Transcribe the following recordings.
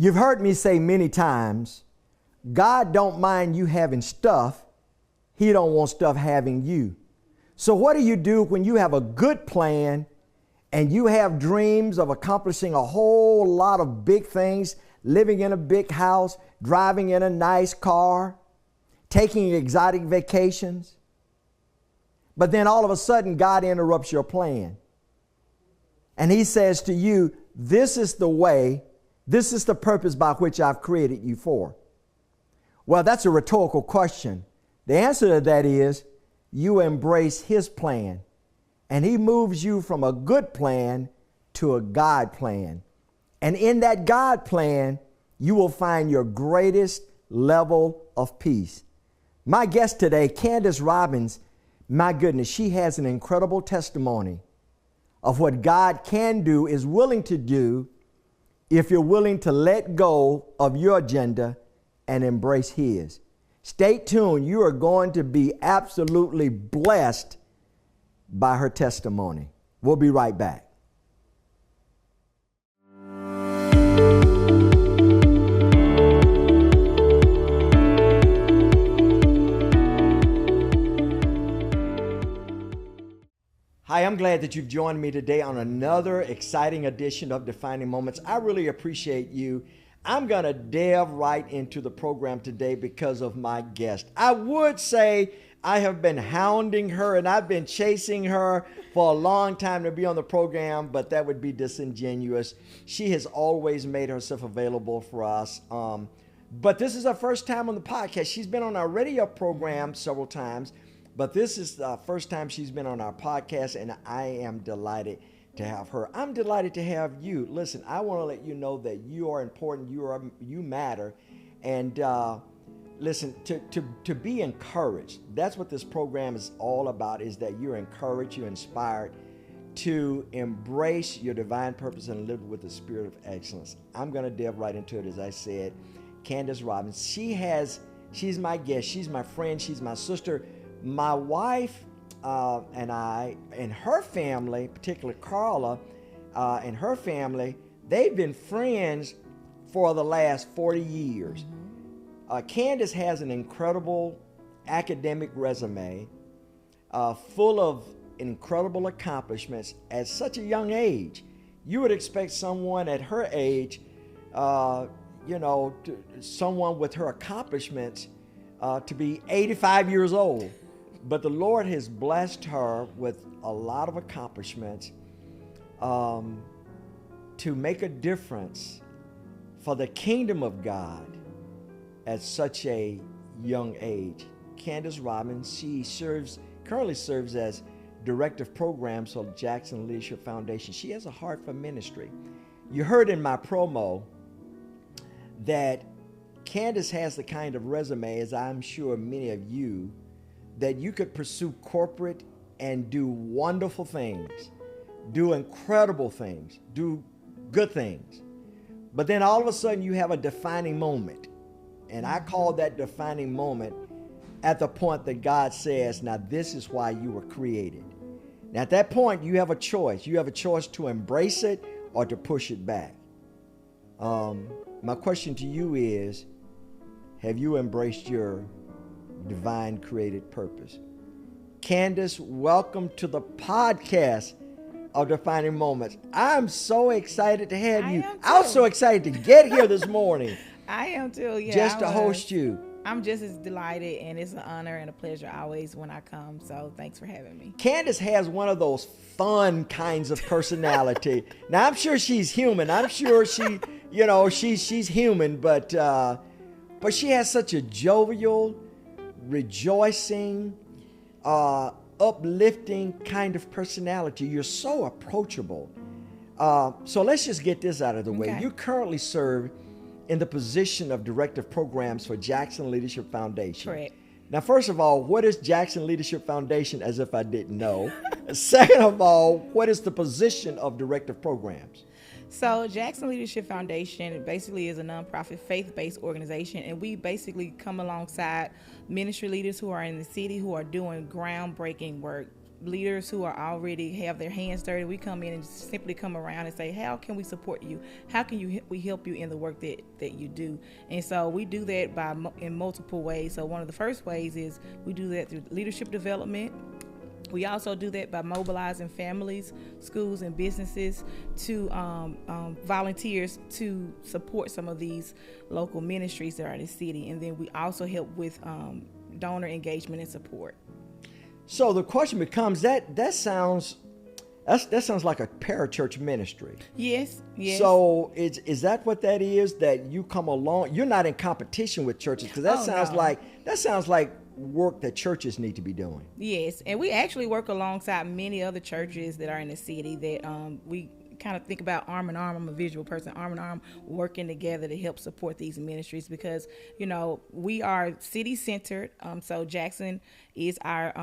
You've heard me say many times, God don't mind you having stuff. He don't want stuff having you. So what do you do when you have a good plan and you have dreams of accomplishing a whole lot of big things, living in a big house, driving in a nice car, taking exotic vacations? But then all of a sudden, God interrupts your plan. And he says to you, this is the way, this is the purpose by which I've created you for. Well, that's a rhetorical question. The answer to that is you embrace his plan. And he moves you from a good plan to a God plan. And in that God plan, you will find your greatest level of peace. My guest today, Candace Robins, my goodness, she has an incredible testimony of what God can do, is willing to do, if you're willing to let go of your agenda and embrace his. Stay tuned. You are going to be absolutely blessed by her testimony. We'll be right back. Hi, I'm glad that you've joined me today on another exciting edition of Defining Moments. I really appreciate you. I'm going to delve right into the program today because of my guest. I would say I have been hounding her and I've been chasing her for a long time to be on the program, but that would be disingenuous. She has always made herself available for us. But this is her first time on the podcast. She's been on our radio program several times, but this is the first time she's been on our podcast, and I am delighted to have her. I'm delighted to have you. Listen, I want to let you know that you are important. You matter. And listen, to be encouraged, that's what this program is all about, is that you're encouraged, you're inspired to embrace your divine purpose and live with the spirit of excellence. I'm going to delve right into it, as I said. Candace Robins, she's my guest, she's my friend, she's my sister. My wife and I, and her family, particularly Carla and her family, they've been friends for the last 40 years. Candace has an incredible academic resume full of incredible accomplishments at such a young age. You would expect someone at her age, someone with her accomplishments to be 85 years old. But the Lord has blessed her with a lot of accomplishments to make a difference for the kingdom of God at such a young age. Candace Robins, she currently serves as Director of Programs for Jackson Leadership Foundation. She has a heart for ministry. You heard in my promo that Candace has the kind of resume, as I'm sure many of you, that you could pursue corporate and do wonderful things, do incredible things, do good things. But then all of a sudden you have a defining moment. And I call that defining moment at the point that God says, now this is why you were created. Now at that point you have a choice. You have a choice to embrace it or to push it back. My question to you is, have you embraced your divine created purpose? Candace, welcome to the podcast of Defining Moments. I'm so excited to have you. I was so excited to get here this morning. I am too, yeah. Just to host you. I'm just as delighted, and it's an honor and a pleasure always when I come, so thanks for having me. Candace has one of those fun kinds of personality. Now, I'm sure she's human. I'm sure she's human, but she has such a jovial, rejoicing, uplifting kind of personality. You're so approachable. So let's just get this out of the way. You currently serve in the position of Director of Programs for Jackson Leadership Foundation. Correct. Now, first of all, what is Jackson Leadership Foundation, as if I didn't know? Second of all, what is the position of Director of Programs? So Jackson Leadership Foundation basically is a nonprofit faith-based organization, and we basically come alongside ministry leaders who are in the city who are doing groundbreaking work leaders who are already have their hands dirty, we come in and simply come around and say, how can we support you? How can we help you in the work that you do? And so we do that in multiple ways. So one of the first ways is we do that through leadership development. We also do that by mobilizing families, schools, and businesses to volunteers to support some of these local ministries that are in the city. And then we also help with donor engagement and support. So the question becomes that sounds like a parachurch ministry. Yes. So is that what that is? That you come along? You're not in competition with churches, because that sounds like work that churches need to be doing. Yes, and we actually work alongside many other churches that are in the city that we kind of think about arm in arm. I'm a visual person, arm in arm, working together to help support these ministries, because we are city centered. So Jackson is our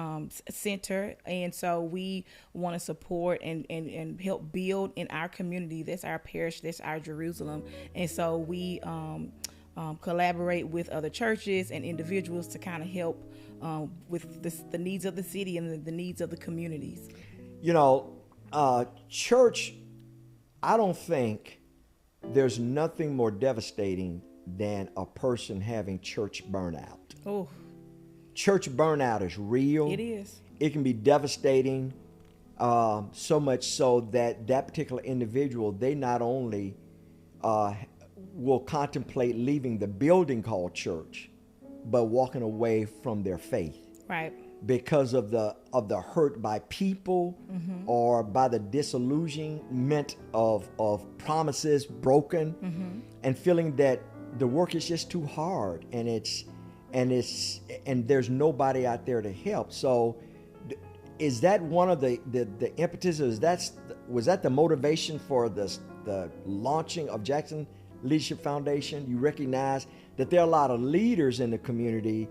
center, and so we want to support and help build in our community. That's our parish, that's our Jerusalem. And so we collaborate with other churches and individuals to kind of help with the needs of the city and the needs of the communities. Church, I don't think there's nothing more devastating than a person having church burnout. Oh, church burnout is real. It is. It can be devastating, so much so that particular individual, they not only will contemplate leaving the building called church, but walking away from their faith. Right. Because of the hurt by people, mm-hmm. or by the disillusionment of promises broken, mm-hmm. and feeling that the work is just too hard and there's nobody out there to help. So is that one of the impetus? Was that the motivation for the launching of Jackson Leadership Foundation? You recognize that there are a lot of leaders in the community,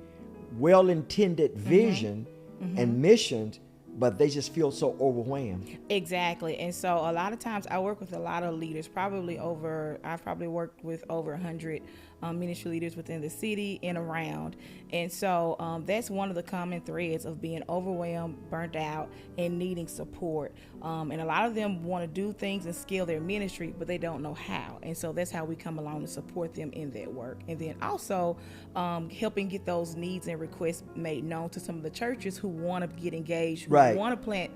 well-intended vision, mm-hmm. and missions, but they just feel so overwhelmed. Exactly. And so a lot of times I work with a lot of leaders, I've probably worked with over 100 ministry leaders within the city and around. And so that's one of the common threads of being overwhelmed, burnt out, and needing support. And a lot of them want to do things and scale their ministry, but they don't know how. And so that's how we come along to support them in that work. And then also helping get those needs and requests made known to some of the churches who want to get engaged, who want to plant,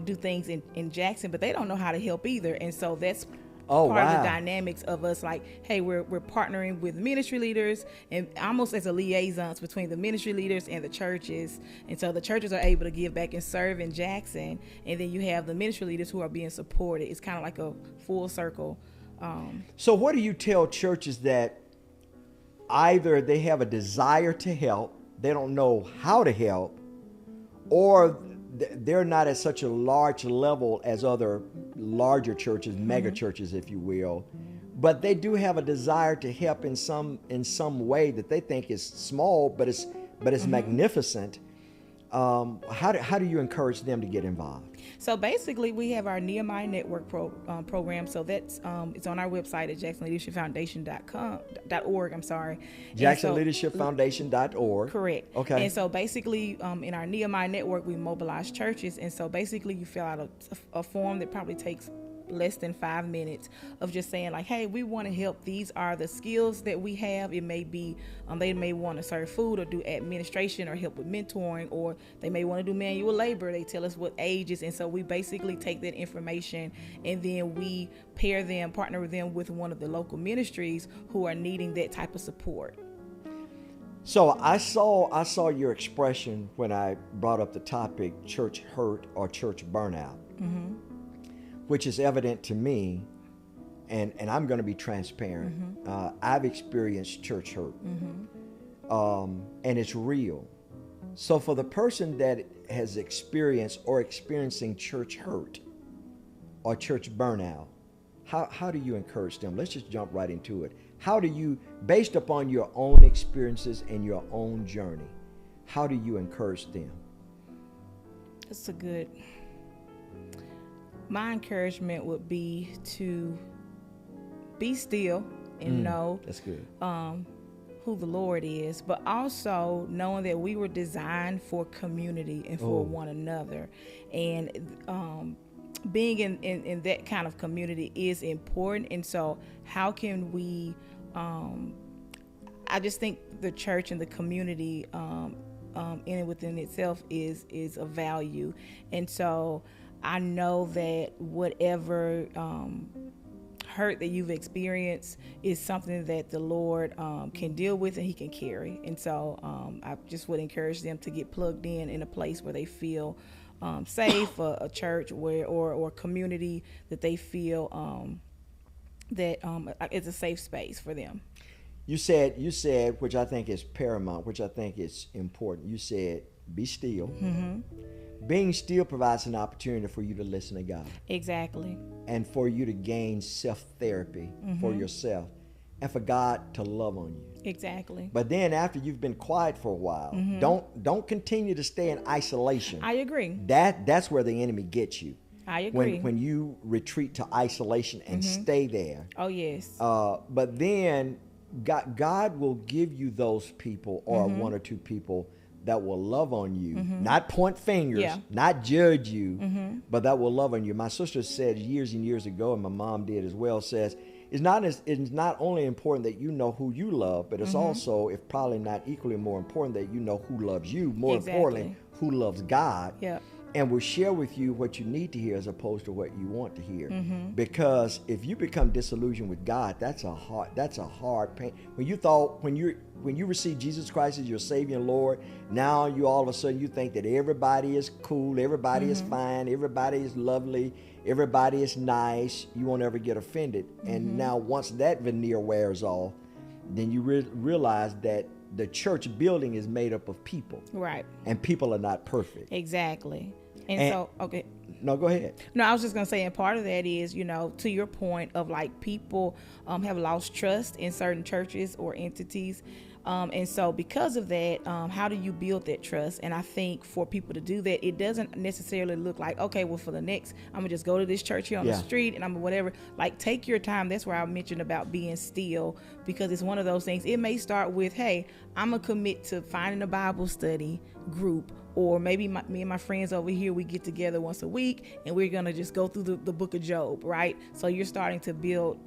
do things in Jackson, but they don't know how to help either. And so that's part of the dynamics of us, like, hey, we're partnering with ministry leaders and almost as a liaisons between the ministry leaders and the churches. And so the churches are able to give back and serve in Jackson, and then you have the ministry leaders who are being supported. It's kind of like a full circle. So what do you tell churches that either they have a desire to help, they don't know how to help, or they're not at such a large level as other larger churches, mega churches, if you will, but they do have a desire to help in some way that they think is small, but it's magnificent. How do you encourage them to get involved? So basically, we have our Nehemiah Network program. So that's it's on our website at jacksonleadershipfoundation.org. jacksonleadershipfoundation.org. Correct. Okay. And so basically, in our Nehemiah Network, we mobilize churches. And so basically, you fill out a form that probably takes less than 5 minutes of just saying, like, hey, we want to help. These are the skills that we have. It may be they may want to serve food or do administration or help with mentoring, or they may want to do manual labor. They tell us what ages, and so we basically take that information and then we partner with them with one of the local ministries who are needing that type of support. So I saw your expression when I brought up the topic, church hurt or church burnout. Mm-hmm. Which is evident to me, and I'm going to be transparent. Mm-hmm. I've experienced church hurt, mm-hmm. And it's real. So for the person that has experienced or experiencing church hurt or church burnout, how do you encourage them? Let's just jump right into it. How do you, based upon your own experiences and your own journey, how do you encourage them? That's my encouragement would be to be still and know that's good. who the Lord is, but also knowing that we were designed for community and for one another. And being in that kind of community is important. And so how can we, I just think the church and the community in and within itself is of value. And so I know that whatever hurt that you've experienced is something that the Lord can deal with and he can carry. And so I just would encourage them to get plugged in a place where they feel safe, a church where or community that they feel that it's a safe space for them. You said, which I think is paramount, which I think is important. You said, be still. Mm-hmm. Being still provides an opportunity for you to listen to God. Exactly. And for you to gain self-therapy for yourself, and for God to love on you. Exactly. But then after you've been quiet for a while, don't continue to stay in isolation. I agree. That's where the enemy gets you. I agree. When you retreat to isolation and stay there. Oh, yes. But then God will give you those people or one or two people that will love on you, not point fingers, not judge you, but that will love on you. My sister said years and years ago, and my mom did as well, says, it's not only important that you know who you love, but it's also, if probably not equally more important, that you know who loves you, more importantly, who loves God. Yeah. And will share with you what you need to hear as opposed to what you want to hear. Because if you become disillusioned with God, that's a hard pain. When you receive Jesus Christ as your Savior and Lord, now you all of a sudden you think that everybody is cool, everybody is fine, everybody is lovely, everybody is nice. You won't ever get offended. And now once that veneer wears off, then you realize that the church building is made up of people. Right. And people are not perfect. Exactly. And so, okay. No, go ahead. No, I was just going to say, and part of that is, to your point of like people have lost trust in certain churches or entities. And so because of that, how do you build that trust? And I think for people to do that, it doesn't necessarily look like, okay, well, for the next, I'm going to just go to this church here on the street and I'm whatever. Like, take your time. That's where I mentioned about being still, because it's one of those things. It may start with, hey, I'm going to commit to finding a Bible study group, or maybe me and my friends over here, we get together once a week and we're going to just go through the book of Job, right? So you're starting to build,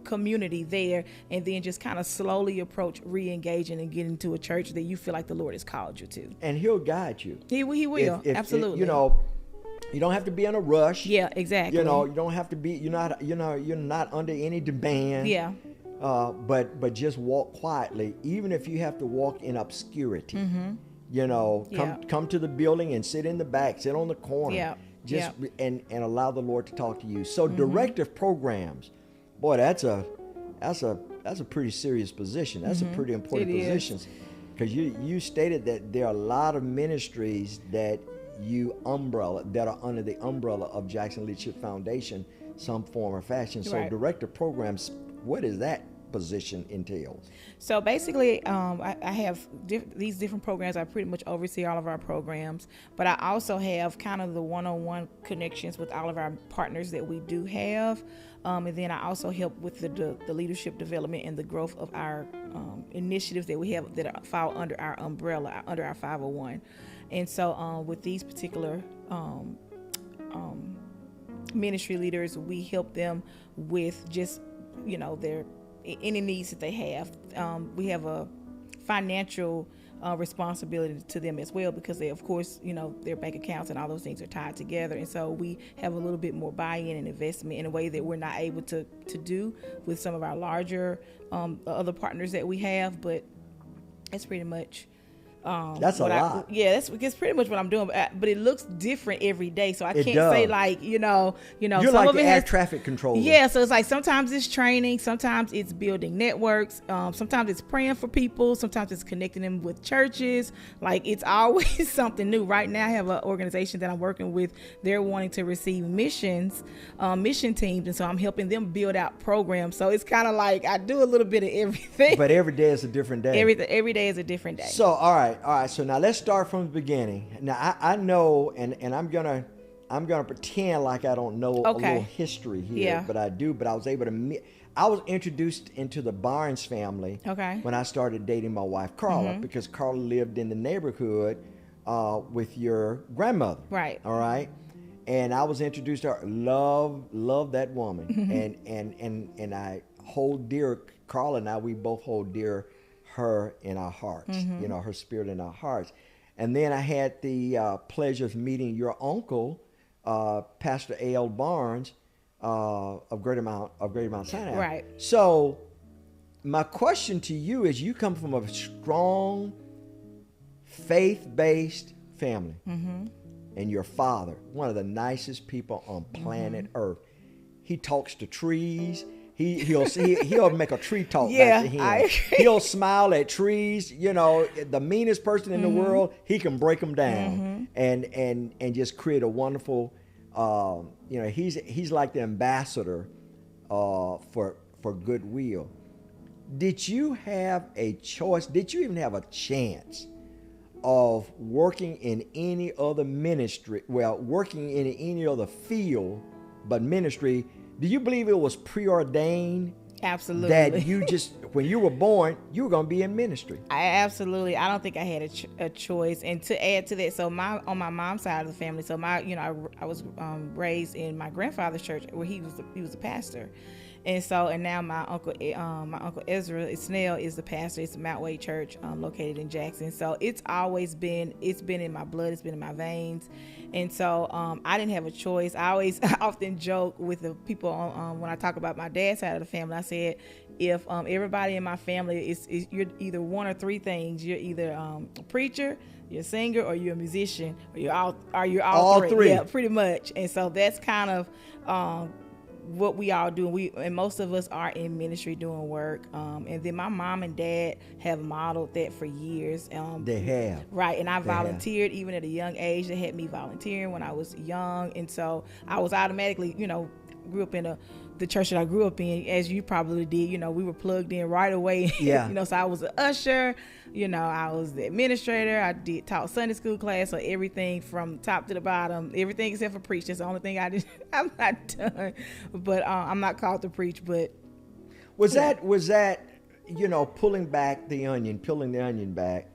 community there, and then just kind of slowly approach re-engaging and getting to a church that you feel like the Lord has called you to. And he'll guide you. He will. Absolutely. You don't have to be in a rush. Yeah, exactly. You don't have to be, you're not under any demand. Yeah. But just walk quietly, even if you have to walk in obscurity. Come to the building and sit in the back, sit on the corner. Yeah. And allow the Lord to talk to you. So directive programs, boy, that's a pretty serious position. That's a pretty important position, because you stated that there are a lot of ministries that are under the umbrella of Jackson Leadership Foundation, some form or fashion. So directive programs, what does that position entails? So basically, I have these different programs. I pretty much oversee all of our programs, but I also have kind of the one-on-one connections with all of our partners that we do have. And then I also help with the leadership development and the growth of our initiatives that we have that fall under our umbrella, under our 501. And so with these particular ministry leaders, we help them with just, their any needs that they have. We have a financial responsibility to them as well, because they, of course, their bank accounts and all those things are tied together. And so we have a little bit more buy-in and investment in a way that we're not able to do with some of our larger other partners that we have. But it's pretty much that's a lot. That's pretty much what I'm doing, but it looks different every day. So I can't say like, you're some like the air traffic controller. Yeah. So it's like, sometimes it's training, sometimes it's building networks. Sometimes it's praying for people. Sometimes it's connecting them with churches. Like, it's always something new. Right now I have an organization that I'm working with. They're wanting to receive mission teams. And so I'm helping them build out programs. So it's kind of like I do a little bit of everything. But every day is a different day. Every day is a different day. So, all right. So now let's start from the beginning. Now I know, and I'm gonna pretend like I don't know a little history here, but I do. But I I was introduced into the Barnes family when I started dating my wife, Carla, because Carla lived in the neighborhood with your grandmother. Right. All right. And I was introduced to her. Love that woman. And I hold dear, Carla and I, we both hold dear her in our hearts, you know, her spirit in our hearts. And then I had the pleasure of meeting your uncle, Pastor A.L. Barnes, of Greater Mount Sinai. Right. So my question to you is, you come from a strong faith-based family, and your father, one of the nicest people on planet Earth, he talks to trees. He'll make a tree talk back to him. He'll smile at trees. You know, the meanest person in the world, he can break them down and just create a wonderful. You know, he's like the ambassador for goodwill. Did you have a choice? Did you even have a chance of working in any other ministry? Well, working in any other field, but ministry. Do you believe it was preordained? Absolutely. That you just, when you were born, you were going to be in ministry. I don't think I had a choice. And to add to that, so on my mom's side of the family, so I was raised in my grandfather's church where he was a pastor. And now my uncle Ezra Snell is the pastor. It's the Mount Wade Church located in Jackson. So it's been in my blood. It's been in my veins. And so I didn't have a choice. I often joke with the people when I talk about my dad's side of the family. I said, if everybody in my family is you're either one or three things. You're either a preacher, you're a singer, or you're a musician, or you're all three. Yeah, pretty much. And so that's kind of what we all do. And most of us are in ministry doing work. And then my mom and dad have modeled that for years. They have. Right. And I volunteered even at a young age. They had me volunteering when I was young. And so I was automatically, grew up in the church that I grew up in, as you probably did. We were plugged in right away. Yeah. So I was an usher, I was the administrator. I taught Sunday school class, so everything from top to the bottom, everything except for preach. That's the only thing I'm not done. But I'm not called to preach. But was that peeling the onion back?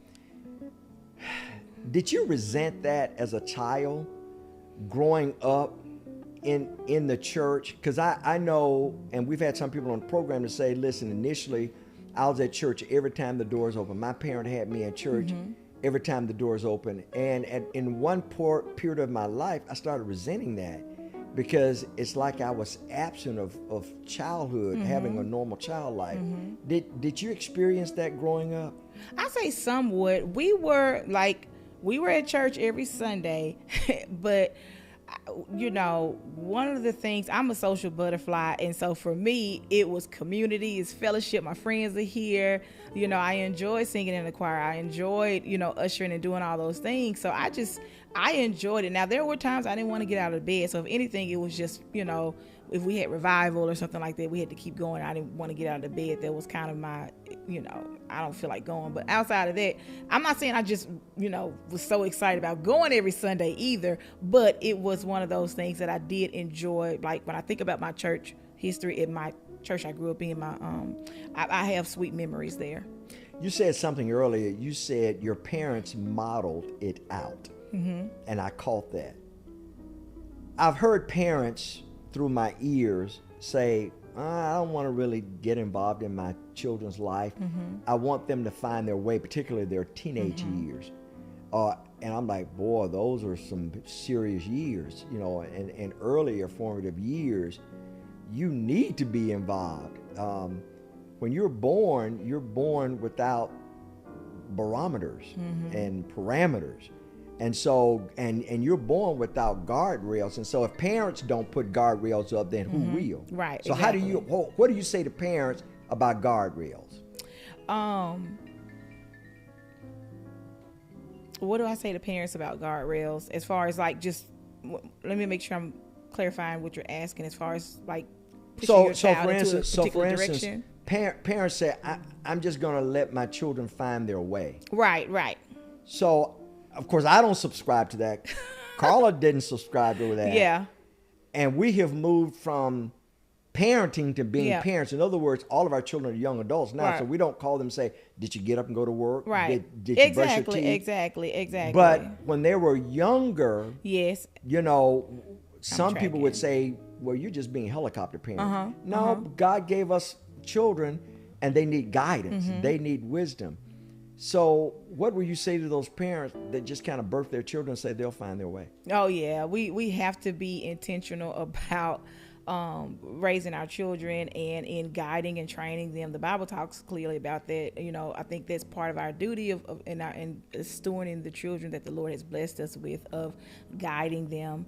Did you resent that as a child growing up in the church? Because I know, and we've had some people on the program to say, listen, initially I was at church every time the doors open. My parent had me at church every time the doors open. And in one period of my life, I started resenting that, because it's like I was absent of childhood, having a normal child life. Did you experience that growing up? I say somewhat. We were at church every Sunday, but one of the things, I'm a social butterfly, and so for me, it was community, it's fellowship. My friends are here. I enjoyed singing in the choir. I enjoyed, ushering and doing all those things. So I enjoyed it. Now, there were times I didn't want to get out of bed. So if anything, it was just, if we had revival or something like that, we had to keep going. I didn't want to get out of bed. That was kind of my, I don't feel like going. But outside of that, I'm not saying I just, was so excited about going every Sunday either. But it was one of those things that I did enjoy. Like when I think about my church history in my church I grew up in, I have sweet memories there. You said something earlier. You said your parents modeled it out. And I caught that. I've heard parents through my ears say, I don't want to really get involved in my children's life. I want them to find their way, particularly their teenage years. And I'm like, boy, those are some serious years, and earlier formative years. You need to be involved. When you're born without barometers and parameters. And so, and you're born without guardrails. And so if parents don't put guardrails up, then who will? Right. So exactly. What do you say to parents about guardrails? What do I say to parents about guardrails? As far as let me make sure I'm clarifying what you're asking, as far as pushing your child into a particular direction. Parents say, I'm just going to let my children find their way. Right. So, of course, I don't subscribe to that. Carla didn't subscribe to that. Yeah. And we have moved from parenting to being parents. In other words, all of our children are young adults now, so we don't call them and say, did you get up and go to work? Right. Did you brush your teeth? Exactly. But when they were younger, yes, some people would say, well, you're just being helicopter parent. No, God gave us children and they need guidance. They need wisdom. So what will you say to those parents that just kind of birth their children and say they'll find their way? Oh, yeah. We have to be intentional about raising our children and in guiding and training them. The Bible talks clearly about that. I think that's part of our duty in stewarding the children that the Lord has blessed us with, of guiding them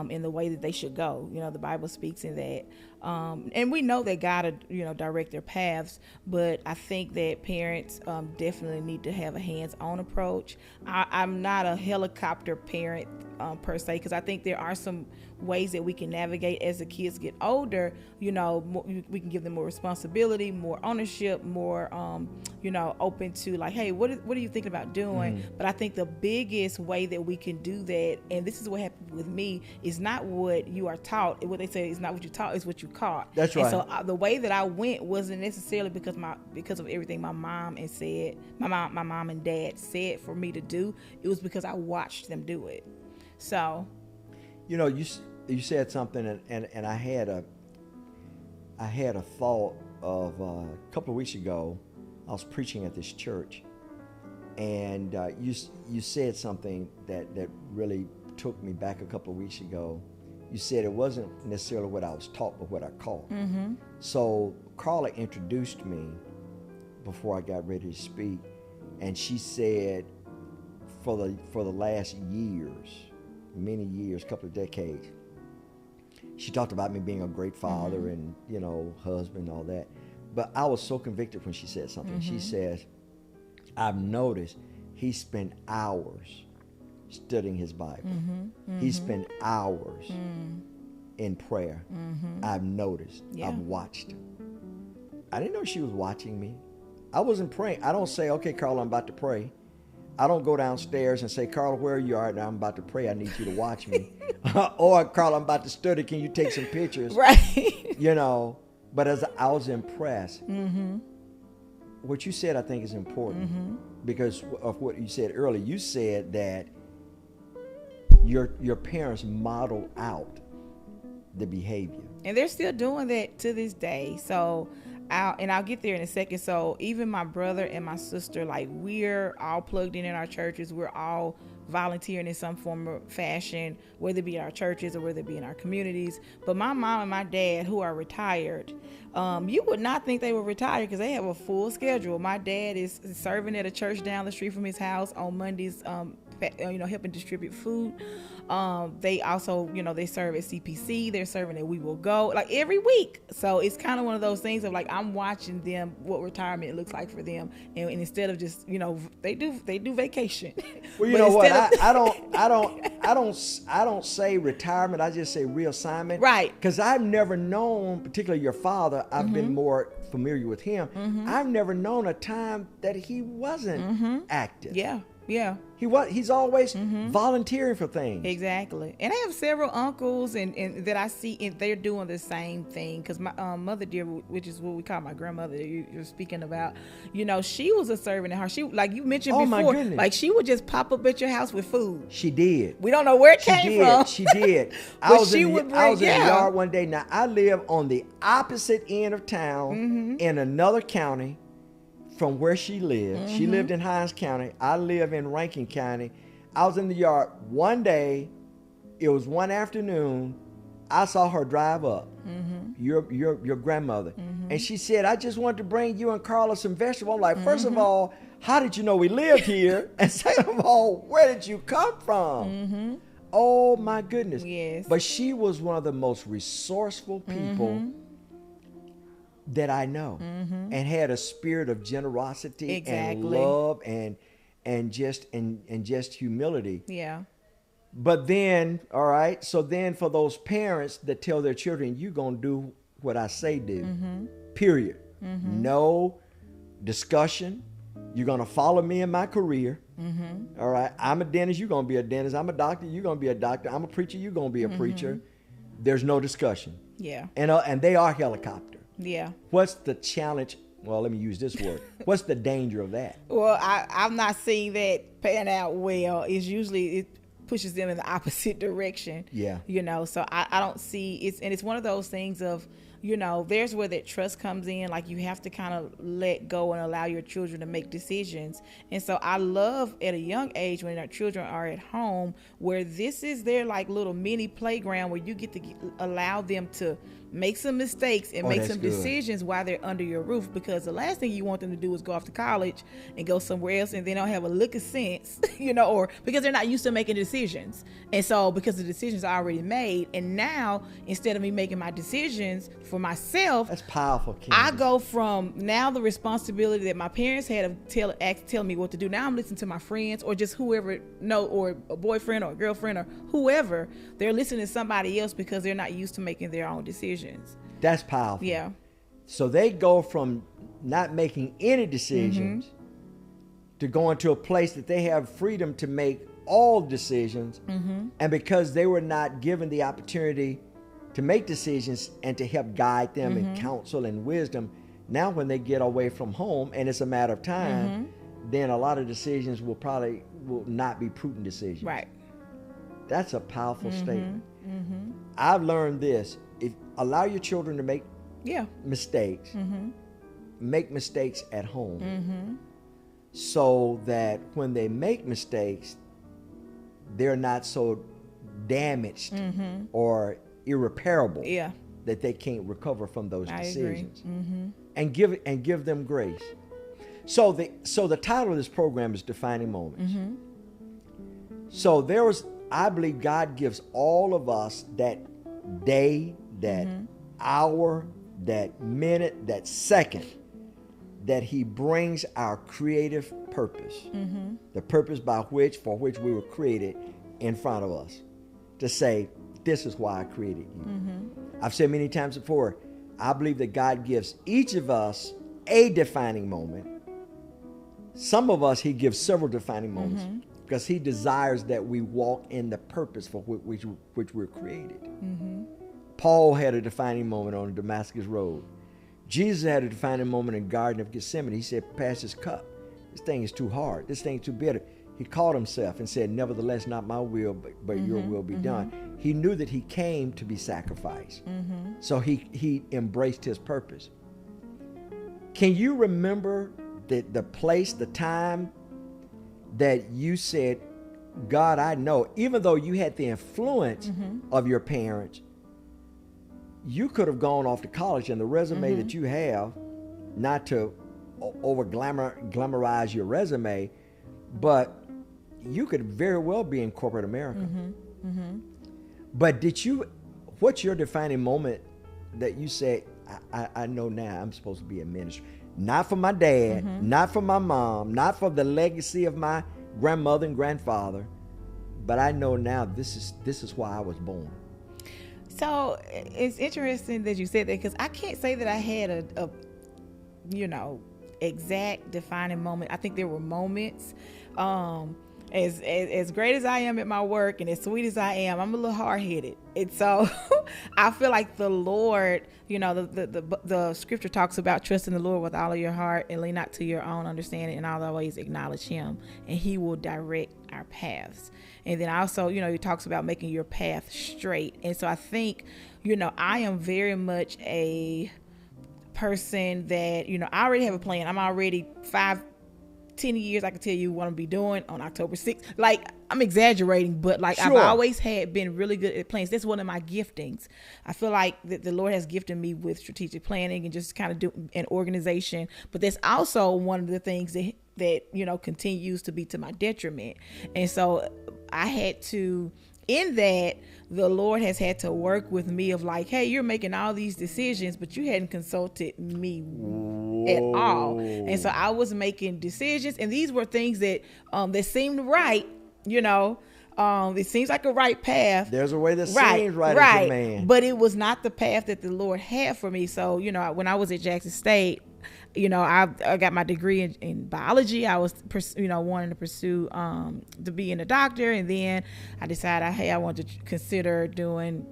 in the way that they should go. The Bible speaks in that. And we know that God will, direct their paths, but I think that parents definitely need to have a hands-on approach. I'm not a helicopter parent per se, because I think there are some ways that we can navigate as the kids get older. We can give them more responsibility, more ownership, more open to like, hey, what are you thinking about doing? But I think the biggest way that we can do that, and this is what happened with me, is not what you are taught. What they say is not what you taught, is what you caught. That's right. And so the way that I went wasn't necessarily because of everything my mom and dad said for me to do. It was because I watched them do it. So, you said something, and I had a thought of a couple of weeks ago. I was preaching at this church, and you said something that really took me back a couple of weeks ago. You said it wasn't necessarily what I was taught, but what I caught. So Carla introduced me before I got ready to speak, and she said, for the last many years, couple of decades, she talked about me being a great father and husband and all that. But I was so convicted when she said something. She says, I've noticed he spent hours studying his Bible. He spent hours in prayer. I've noticed. I've watched him. I didn't know she was watching me. I wasn't praying. I don't say, okay, Carla, I'm about to pray. I don't go downstairs and say, Carla, where are you? All right, now I'm about to pray. I need you to watch me. Or, Carla, I'm about to study. Can you take some pictures? Right. But as I was impressed, what you said I think is important because of what you said earlier. You said that your parents modeled out the behavior. And they're still doing that to this day. So I'll get there in a second. So even my brother and my sister, like, we're all plugged in our churches. We're all volunteering in some form or fashion, whether it be in our churches or whether it be in our communities. But my mom and my dad, who are retired, you would not think they were retired because they have a full schedule. My dad is serving at a church down the street from his house on Mondays, helping distribute food. They also, they serve at CPC. They're serving at We Will Go, like, every week. So it's kind of one of those things of like, I'm watching them, what retirement looks like for them, and instead of just, they do vacation. Well, you know what? I don't say retirement. I just say reassignment. Right. Because I've never known, particularly your father. I've been more familiar with him. I've never known a time that he wasn't active. Yeah. He's always volunteering for things. Exactly. And I have several uncles and that I see, and they're doing the same thing. Because my mother dear, which is what we call my grandmother, you're speaking about, she was a servant in her. She, like you mentioned before, my goodness, like, she would just pop up at your house with food. She did. We don't know where it came from. She did. I was in the yard one day. Now, I live on the opposite end of town in another county from where she lived. She lived in Hines County. I live in Rankin County. I was in the yard one day. It was one afternoon. I saw her drive up, your grandmother. And she said, I just wanted to bring you and Carla some vegetables. I'm like, first of all, how did you know we lived here? And second of all, where did you come from? Oh, my goodness. Yes. But she was one of the most resourceful people that I know, and had a spirit of generosity and love and just humility. Yeah. But then, all right, so then for those parents that tell their children, you're going to do what I say do, period. No discussion. You're going to follow me in my career. All right, I'm a dentist, you're going to be a dentist. I'm a doctor, you're going to be a doctor. I'm a preacher, you're going to be a preacher. there's no discussion. Yeah. And they are helicopter. Yeah. What's the challenge? Well, let me use this word. What's the danger of that? Well, I'm not seeing that pan out well. It's usually it pushes them in the opposite direction. Yeah. So I don't see it's one of those things of, there's where that trust comes in. Like, you have to kind of let go and allow your children to make decisions. And so I love at a young age when our children are at home, where this is their like little mini playground where you get to allow them to make some mistakes and make some decisions while they're under your roof, because the last thing you want them to do is go off to college and go somewhere else and they don't have a lick of sense, or because they're not used to making decisions. And so because the decisions are already made, and now instead of me making my decisions for myself, that's powerful, Candace. I go from now the responsibility that my parents had of telling me what to do. Now I'm listening to my friends or just whoever or a boyfriend or a girlfriend or whoever. They're listening to somebody else because they're not used to making their own decisions. That's powerful. Yeah. So they go from not making any decisions to going to a place that they have freedom to make all decisions. And because they were not given the opportunity to make decisions and to help guide them in counsel and wisdom, now when they get away from home and it's a matter of time, then a lot of decisions will not be prudent decisions. Right. That's a powerful statement. I've learned this. Allow your children to make mistakes. Make mistakes at home. So that when they make mistakes, they're not so damaged or irreparable that they can't recover from those decisions. And give them grace. So the title of this program is Defining Moments. So I believe God gives all of us that day, that hour, that minute, that second, that He brings our creative purpose, the purpose for which we were created, in front of us, to say, this is why I created you. I've said many times before, I believe that God gives each of us a defining moment. Some of us, He gives several defining moments because He desires that we walk in the purpose for which we're created. Paul had a defining moment on the Damascus Road. Jesus had a defining moment in the Garden of Gethsemane. He said, pass this cup. This thing is too hard. This thing is too bitter. He called himself and said, nevertheless, not my will, but your will be done. He knew that He came to be sacrificed. So he embraced His purpose. Can you remember the place, the time that you said, God, I know, even though you had the influence of your parents, you could have gone off to college, and the resume that you have, not to over glamorize your resume, but you could very well be in corporate America. But what's your defining moment that you said, I know now I'm supposed to be in ministry? Not for my dad, not for my mom, not for the legacy of my grandmother and grandfather, but I know now this is why I was born. So it's interesting that you said that, because I can't say that I had a exact defining moment. I think there were moments. As great as I am at my work and as sweet as I am, I'm a little hard-headed. And so I feel like the Lord, the scripture talks about trusting the Lord with all of your heart and lean not to your own understanding, and all the ways acknowledge Him, and He will direct our paths. And then also, He talks about making your path straight. And so I think, I am very much a person that, I already have a plan. I'm already 10 years, I can tell you what I'm be doing on October 6th. Like, I'm exaggerating, but I've always been really good at plans. That's one of my giftings. I feel like that the Lord has gifted me with strategic planning and just kind of do an organization. But that's also one of the things that continues to be to my detriment. And so I had to, in that, the Lord has had to work with me of like, hey, you're making all these decisions, but you hadn't consulted me at all. And so I was making decisions, and these were things that seemed right, it seems like a right path. There's a way that seems right as a man. But it was not the path that the Lord had for me. So, when I was at Jackson State, I got my degree in biology. I was, wanting to pursue to being a doctor. And then I decided, hey, I wanted to consider doing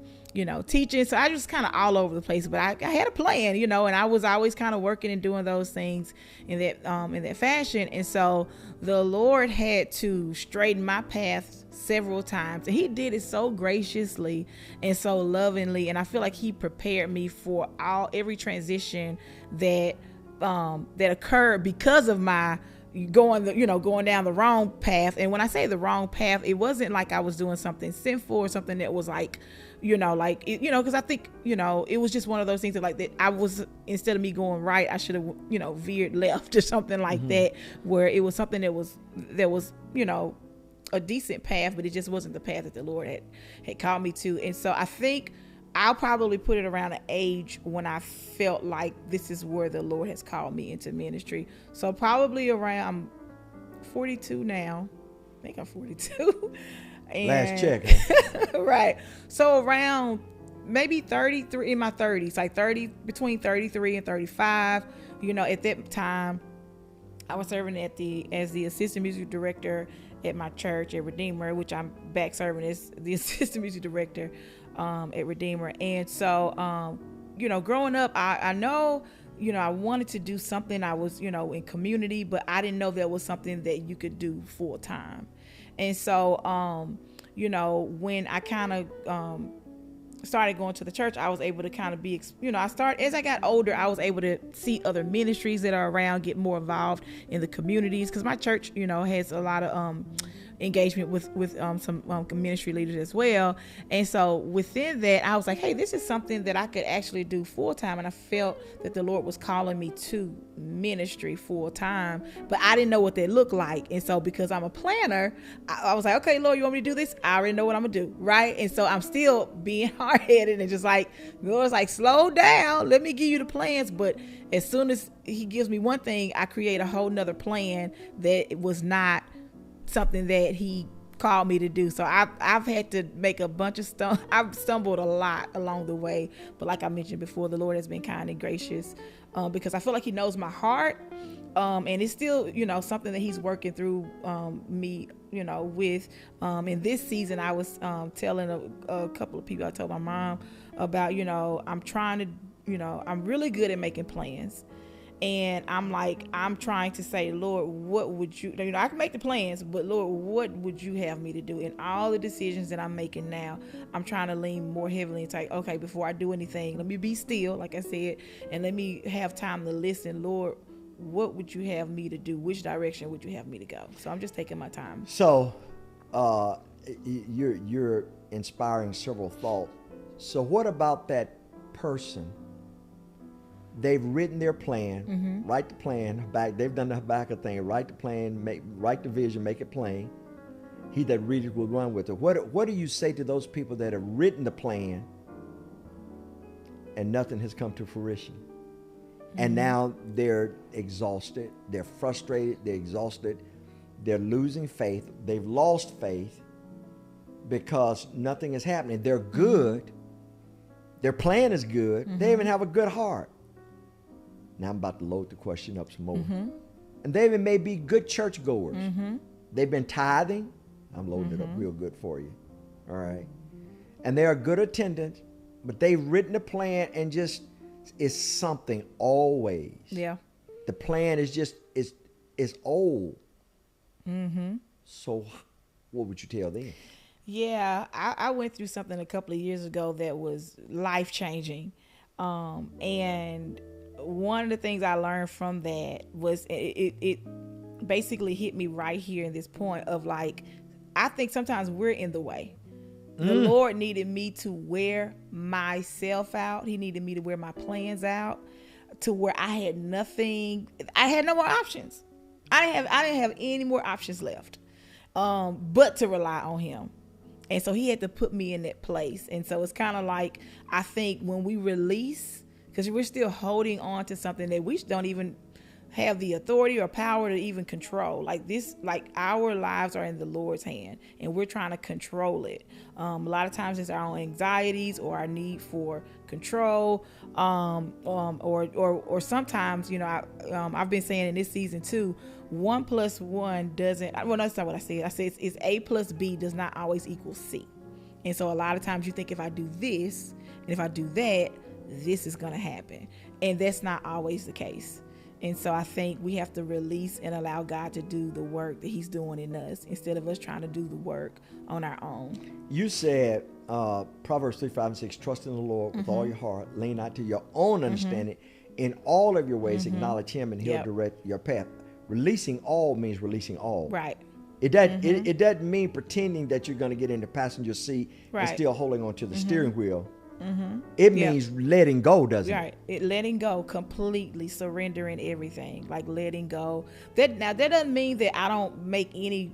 teaching. So I was kind of all over the place, but I had a plan, and I was always kind of working and doing those things in that fashion. And so the Lord had to straighten my path several times, and he did it so graciously and so lovingly. And I feel like he prepared me for every transition that occurred because of my going down the wrong path. And when I say the wrong path, it wasn't like I was doing something sinful or something that was like, because I think, it was just one of those things that, like, that I was, instead of me going right, I should have, veered left or something like that, where it was something that was, a decent path, but it just wasn't the path that the Lord had called me to. And so I think I'll probably put it around an age when I felt like this is where the Lord has called me into ministry. So probably around, I'm 42 now. I think I'm 42. And, last check. Right. So around maybe 33, in my 30s, like between 33 and 35, at that time, I was serving as the assistant music director at my church at Redeemer, which I'm back serving as the assistant music director at Redeemer. And so, growing up, I know, I wanted to do something. I was, in community, but I didn't know that was something that you could do full time. And so, when I kind of started going to the church, I was able to kind of be, as I got older, I was able to see other ministries that are around, get more involved in the communities, because my church, has a lot of engagement with some ministry leaders as well. And so within that, I was like, hey, this is something that I could actually do full time. And I felt that the Lord was calling me to ministry full time, but I didn't know what that looked like. And so because I'm a planner, I was like, okay, Lord, you want me to do this? I already know what I'm gonna do, right? And so I'm still being hard-headed and just like, the Lord's like, slow down, let me give you the plans. But as soon as he gives me one thing, I create a whole nother plan that was not something that he called me to do. So I've had to make a bunch of I've stumbled a lot along the way, but like I mentioned before, the Lord has been kind and gracious, because I feel like he knows my heart, and it's still something that he's working through me with. In this season, I was telling a couple of people, I told my mom about I'm trying to I'm really good at making plans. And I'm trying to say, Lord, what would you, I can make the plans, but Lord, what would you have me to do? In all the decisions that I'm making now, I'm trying to lean more heavily into, like, okay, before I do anything, let me be still, like I said, and let me have time to listen. Lord, what would you have me to do? Which direction would you have me to go? So I'm just taking my time. So you're inspiring several thoughts. So what about that person? They've written their plan, write the plan back. They've done the Habakkuk thing, write the plan, write the vision, make it plain. He that readeth will run with it. What do you say to those people that have written the plan and nothing has come to fruition? And now they're exhausted, they're frustrated, they're exhausted, they're losing faith, they've lost faith because nothing is happening. They're good, their plan is good, they even have a good heart. Now I'm about to load the question up some more. And they even may be good churchgoers. They've been tithing. I'm loading it up real good for you. All right. And they're a good attendant, but they've written a plan and just is something always. Yeah. The plan is just is old. So what would you tell them? Yeah, I went through something a couple of years ago that was life-changing. And one of the things I learned from that was it basically hit me right here in this point of, like, I think sometimes we're in the way. The Lord needed me to wear myself out. He needed me to wear my plans out to where I had nothing. I had no more options. I didn't have any more options left, but to rely on him. And so he had to put me in that place. And so it's kind of like, I think when we release, because we're still holding on to something that we don't even have the authority or power to even control. Like this, like our lives are in the Lord's hand and we're trying to control it. A lot of times it's our own anxieties or our need for control. Or sometimes, I've been saying in this season too, 1 + 1 doesn't, well, that's not what I said. I said it's A + B does not always equal C. And so a lot of times you think if I do this and if I do that, this is going to happen. And that's not always the case. And so I think we have to release and allow God to do the work that he's doing in us instead of us trying to do the work on our own. You said Proverbs 3:5-6, trust in the Lord with all your heart, lean not to your own understanding. In all of your ways, acknowledge him and he'll direct your path. Releasing all means releasing all. Right. It doesn't mean pretending that you're going to get in the passenger seat and still holding on to the steering wheel. It means letting go, doesn't it? Right. Letting go, completely surrendering everything, like letting go. That doesn't mean that I don't make any,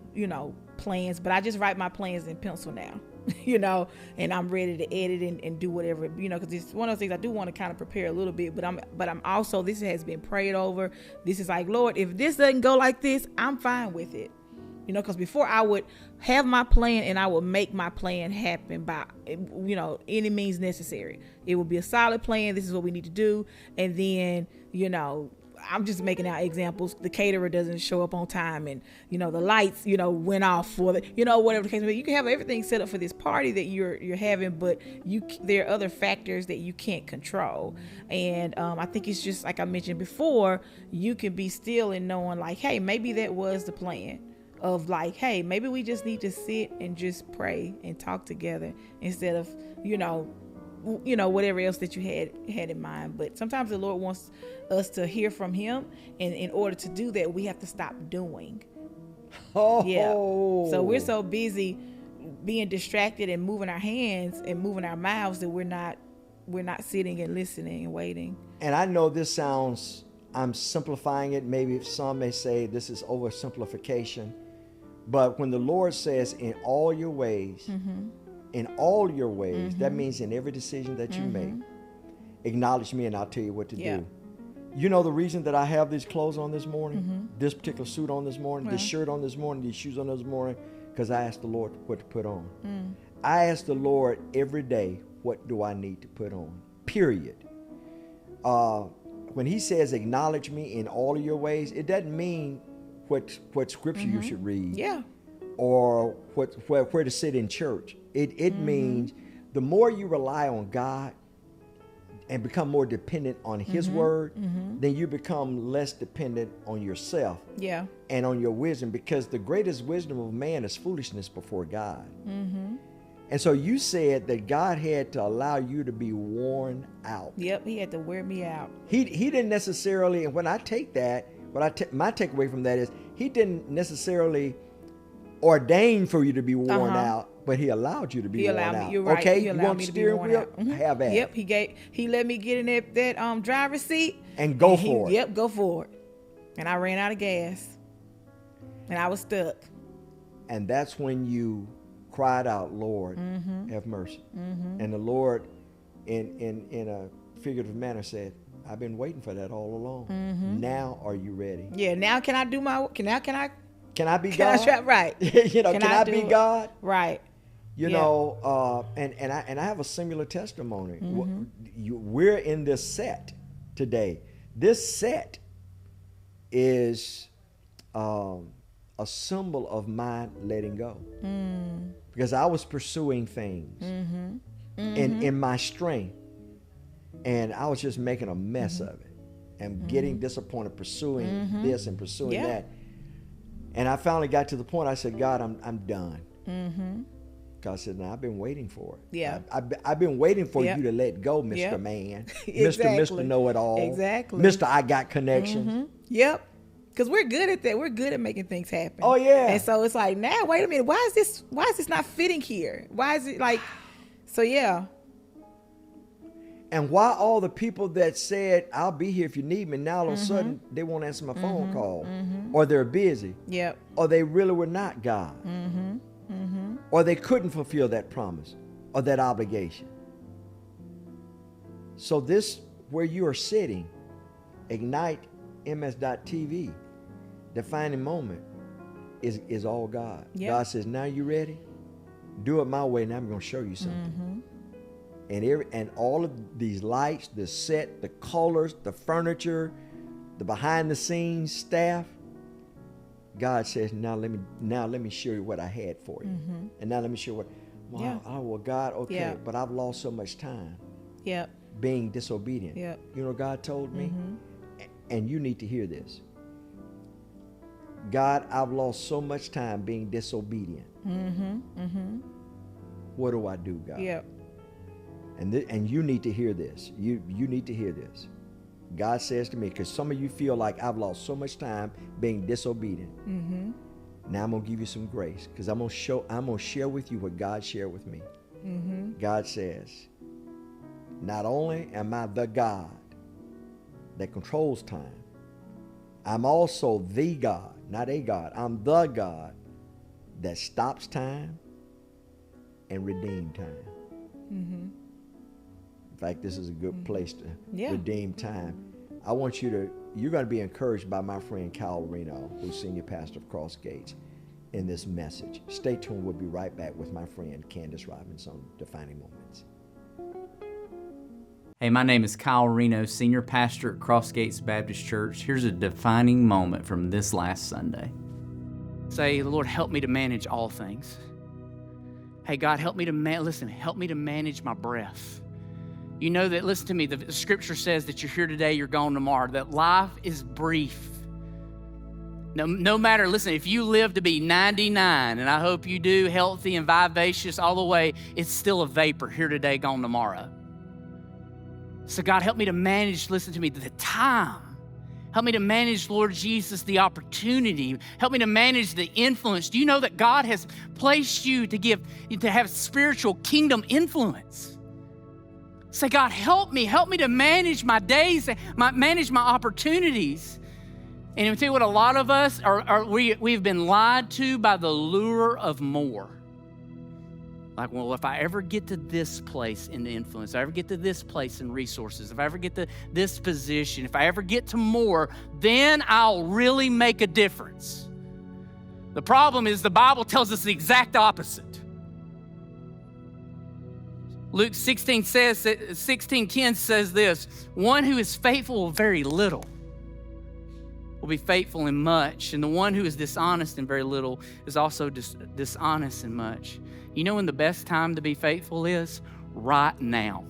plans, but I just write my plans in pencil now, and I'm ready to edit and do whatever, because it's one of those things I do want to kind of prepare a little bit, but I'm also, this has been prayed over. This is like, Lord, if this doesn't go like this, I'm fine with it. Because before I would have my plan and I would make my plan happen by, any means necessary. It would be a solid plan. This is what we need to do. And then, I'm just making out examples. The caterer doesn't show up on time and, the lights, went off for the, whatever the case may be. You can have everything set up for this party that you're having, but there are other factors that you can't control. And I think it's just like I mentioned before, you can be still in knowing like, hey, maybe that was the plan. Of like, hey, maybe we just need to sit and just pray and talk together instead of, whatever else that you had in mind. But sometimes the Lord wants us to hear from him. And in order to do that, we have to stop doing. Oh. Yeah. So we're so busy being distracted and moving our hands and moving our mouths that we're not sitting and listening and waiting. And I know this sounds, I'm simplifying it. Maybe some may say this is oversimplification. But when the Lord says in all your ways, that means in every decision that you make, acknowledge me and I'll tell you what to do. You know the reason that I have these clothes on this morning, this particular suit on this morning, this shirt on this morning, these shoes on this morning, because I asked the Lord what to put on. I ask the Lord every day, what do I need to put on? Period. When he says acknowledge me in all of your ways, it doesn't mean what scripture you should read, or where to sit in church. It means the more you rely on God and become more dependent on his word, then you become less dependent on yourself and on your wisdom, because the greatest wisdom of man is foolishness before God. And so you said that God had to allow you to be worn out. Yep, he had to wear me out. He didn't necessarily, and when I take that, my takeaway from that is he didn't necessarily ordain for you to be worn out, but he allowed you to be worn out. You're right. Okay, you want the steering wheel? Have at it. Yep, he let me get in that driver's seat and go for it. Yep, go for it. And I ran out of gas, and I was stuck. And that's when you cried out, Lord, have mercy. And the Lord, in a figurative manner, said, I've been waiting for that all along. Now are you ready? Yeah, now can I do can I be God? Right. Can I be God? Right. And I have a similar testimony. We're in this set today. This set is a symbol of my letting go. Because I was pursuing things in my strength. And I was just making a mess of it and getting disappointed pursuing this and pursuing that. And I finally got to the point I said, God, I'm done. God said, no, I've been waiting for it. Yeah. I've been waiting for you to let go, Mr. Man. Mr. Know-it-all. Exactly. Mr. I got connections. Yep. Because we're good at that. We're good at making things happen. Oh, yeah. And so it's like, now, wait a minute. Why is this not fitting here? Why is it like, so yeah. And why all the people that said, I'll be here if you need me, now all of a sudden they won't answer my phone call, or they're busy, or they really were not God, or they couldn't fulfill that promise or that obligation. So this, where you are sitting, Ignite MS.TV, defining moment, is all God. God says, now you ready? Do it my way, and I'm going to show you something. And all of these lights, the set, the colors, the furniture, the behind the scenes staff, God says, now let me show you what I had for you. And now let me show you Wow. Yeah. Oh, well, God, okay, Yeah. but I've lost so much time Yep. being disobedient. Yep. You know, God told me, and you need to hear this. God, I've lost so much time being disobedient. What do I do, God? Yep. And you need to hear this. You need to hear this. God says to me, because some of you feel like I've lost so much time being disobedient. Now I'm gonna give you some grace, because I'm gonna share with you what God shared with me. God says, not only am I the God that controls time, I'm also the God, not a God. I'm the God that stops time and redeem time. In fact, this is a good place to redeem time. I want you're going to be encouraged by my friend Kyle Reno, who's senior pastor of Cross Gates, in this message. Stay tuned. We'll be right back with my friend Candace Robins on Defining Moments. Hey, my name is Kyle Reno, senior pastor at Cross Gates Baptist Church. Here's a defining moment from this last Sunday. Say, Lord, help me to manage all things. Hey, God, help me to help me to manage my breath. You know that, listen to me, the scripture says that you're here today, you're gone tomorrow, that life is brief. No matter, listen, if you live to be 99, and I hope you do, healthy and vivacious all the way, it's still a vapor, here today, gone tomorrow. So God, help me to manage, listen to me, the time. Help me to manage, Lord Jesus, the opportunity. Help me to manage the influence. Do you know that God has placed you to have spiritual kingdom influence? Say, God, help me to manage my days, manage my opportunities. And I'll tell you what, a lot of us we've been lied to by the lure of more. Like, well, if I ever get to this place in influence, if I ever get to this place in resources, if I ever get to this position, if I ever get to more, then I'll really make a difference. The problem is the Bible tells us the exact opposite. Luke 16:10 says this, one who is faithful with very little will be faithful in much, and the one who is dishonest in very little is also dishonest in much. You know when the best time to be faithful is? Right now.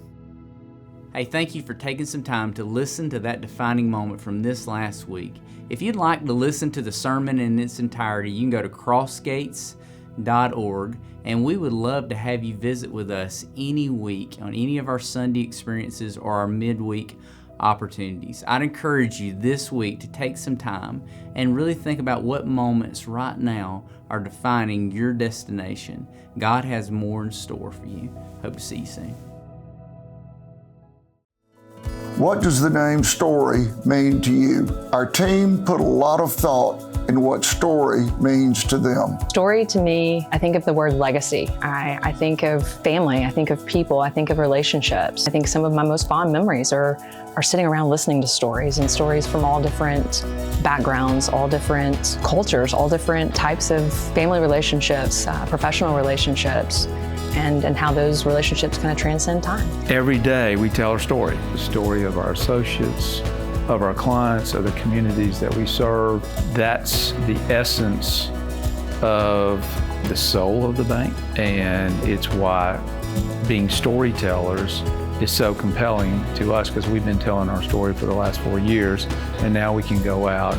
Hey, thank you for taking some time to listen to that defining moment from this last week. If you'd like to listen to the sermon in its entirety, you can go to crossgates.org, and we would love to have you visit with us any week on any of our Sunday experiences or our midweek opportunities. I'd encourage you this week to take some time and really think about what moments right now are defining your destination. God has more in store for you. Hope to see you soon. What does the name Story mean to you? Our team put a lot of thought in what story means to them. Story to me, I think of the word legacy. I think of family, I think of people, I think of relationships. I think some of my most fond memories are sitting around listening to stories, and stories from all different backgrounds, all different cultures, all different types of family relationships, professional relationships, and how those relationships kind of transcend time. Every day we tell our story, the story of our associates, of our clients, of the communities that we serve. That's the essence of the soul of the bank, and it's why being storytellers is so compelling to us, because we've been telling our story for the last 4 years, and now we can go out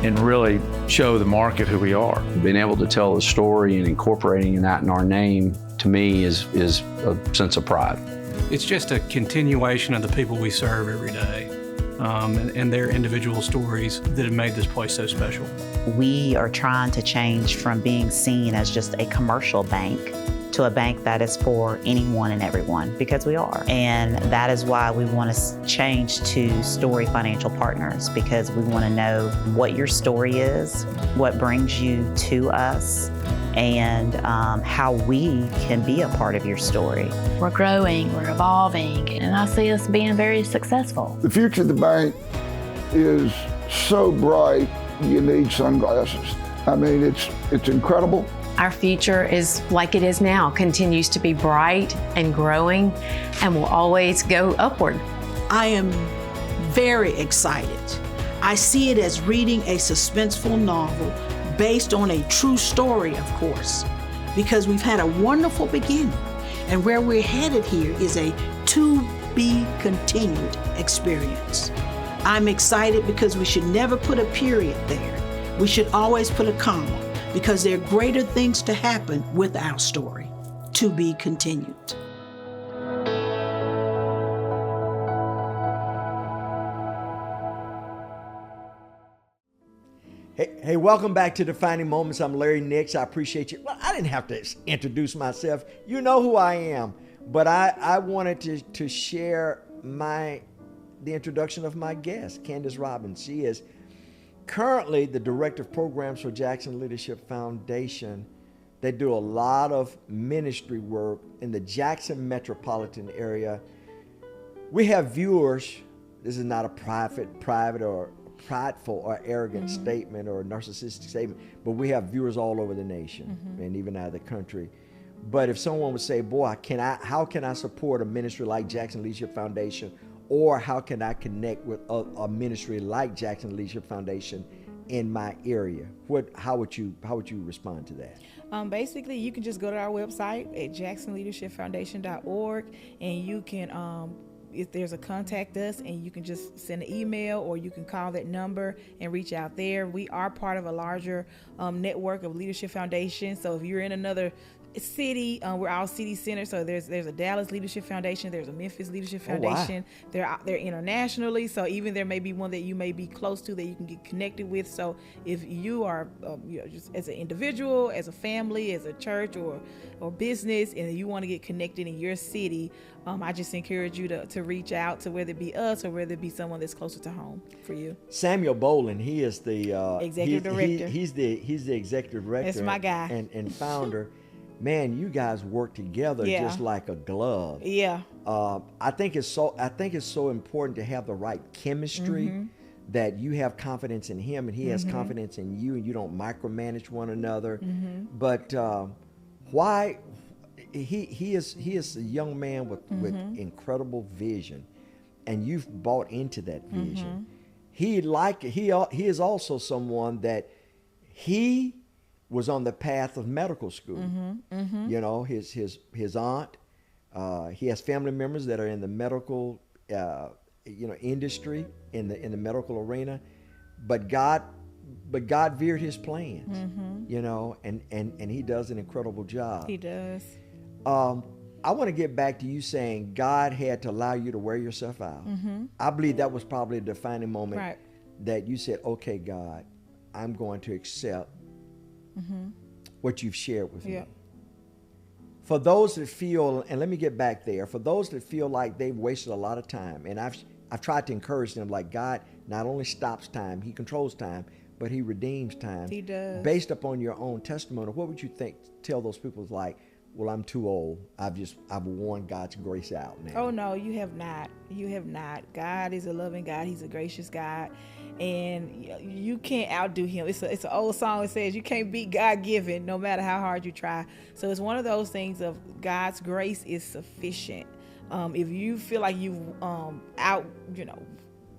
and really show the market who we are. Being able to tell the story and incorporating that in our name, to me, is a sense of pride. It's just a continuation of the people we serve every day, and their individual stories that have made this place so special. We are trying to change from being seen as just a commercial bank to a bank that is for anyone and everyone, because we are. And that is why we want to change to Story Financial Partners, because we want to know what your story is, what brings you to us, and how we can be a part of your story. We're growing, we're evolving, and I see us being very successful. The future of the bank is so bright, you need sunglasses. I mean, it's incredible. Our future is like it is now, continues to be bright and growing, and will always go upward. I am very excited. I see it as reading a suspenseful novel based on a true story, of course. because we've had a wonderful beginning. And where we're headed here is a to be continued experience. I'm excited because we should never put a period there. We should always put a comma, because there are greater things to happen with our story. To be continued. Hey, welcome back to Defining Moments. I'm Larry Nix. I appreciate you. Well, I didn't have to introduce myself. You know who I am. But I wanted to share the introduction of my guest, Candace Robins. She is currently the Director of Programs for Jackson Leadership Foundation. They do a lot of ministry work in the Jackson metropolitan area. We have viewers. This is not a private or prideful or arrogant statement or narcissistic statement, but we have viewers all over the nation and even out of the country. But if someone would say, boy, how can I support a ministry like Jackson Leadership Foundation, or how can I connect with a ministry like Jackson Leadership Foundation in my area? How would you respond to that? Basically, you can just go to our website at jacksonleadershipfoundation.org, and you can if there's a contact us, and you can just send an email, or you can call that number and reach out there. We are part of a larger network of leadership foundations. So if you're in another city, we're all city centers. So there's a Dallas Leadership Foundation, there's a Memphis Leadership Foundation. Oh, wow. They're internationally. So even there may be one that you may be close to that you can get connected with. So if you are just as an individual, as a family, as a church or business, and you want to get connected in your city, I just encourage you to reach out to whether it be us or whether it be someone that's closer to home for you. Samuel Boland, he is the executive director. He's the executive director. That's my guy. And founder. Man, you guys work together just like a glove. Yeah. I think it's so important to have the right chemistry, that you have confidence in him and he has confidence in you, and you don't micromanage one another. But why he is a young man with incredible vision, and you've bought into that vision. He is also someone that he was on the path of medical school. You know, his aunt, he has family members that are in the medical industry, in the medical arena, but God veered his plans. You know, and he does an incredible job. He does. I want to get back to you saying God had to allow you to wear yourself out. I believe that was probably a defining moment that you said, okay, God, I'm going to accept what you've shared with me. For those that feel, and let me get back there, for those that feel like they've wasted a lot of time, and I've tried to encourage them, like, God not only stops time, he controls time, but he redeems time. He does. Based upon your own testimony, what would you tell those people like, well, I'm too old, I've worn God's grace out now? Oh no, you have not. You have not. God is a loving God. He's a gracious God. And you can't outdo him. It's an old song that says you can't beat God given, no matter how hard you try. So it's one of those things of God's grace is sufficient. If you feel like you've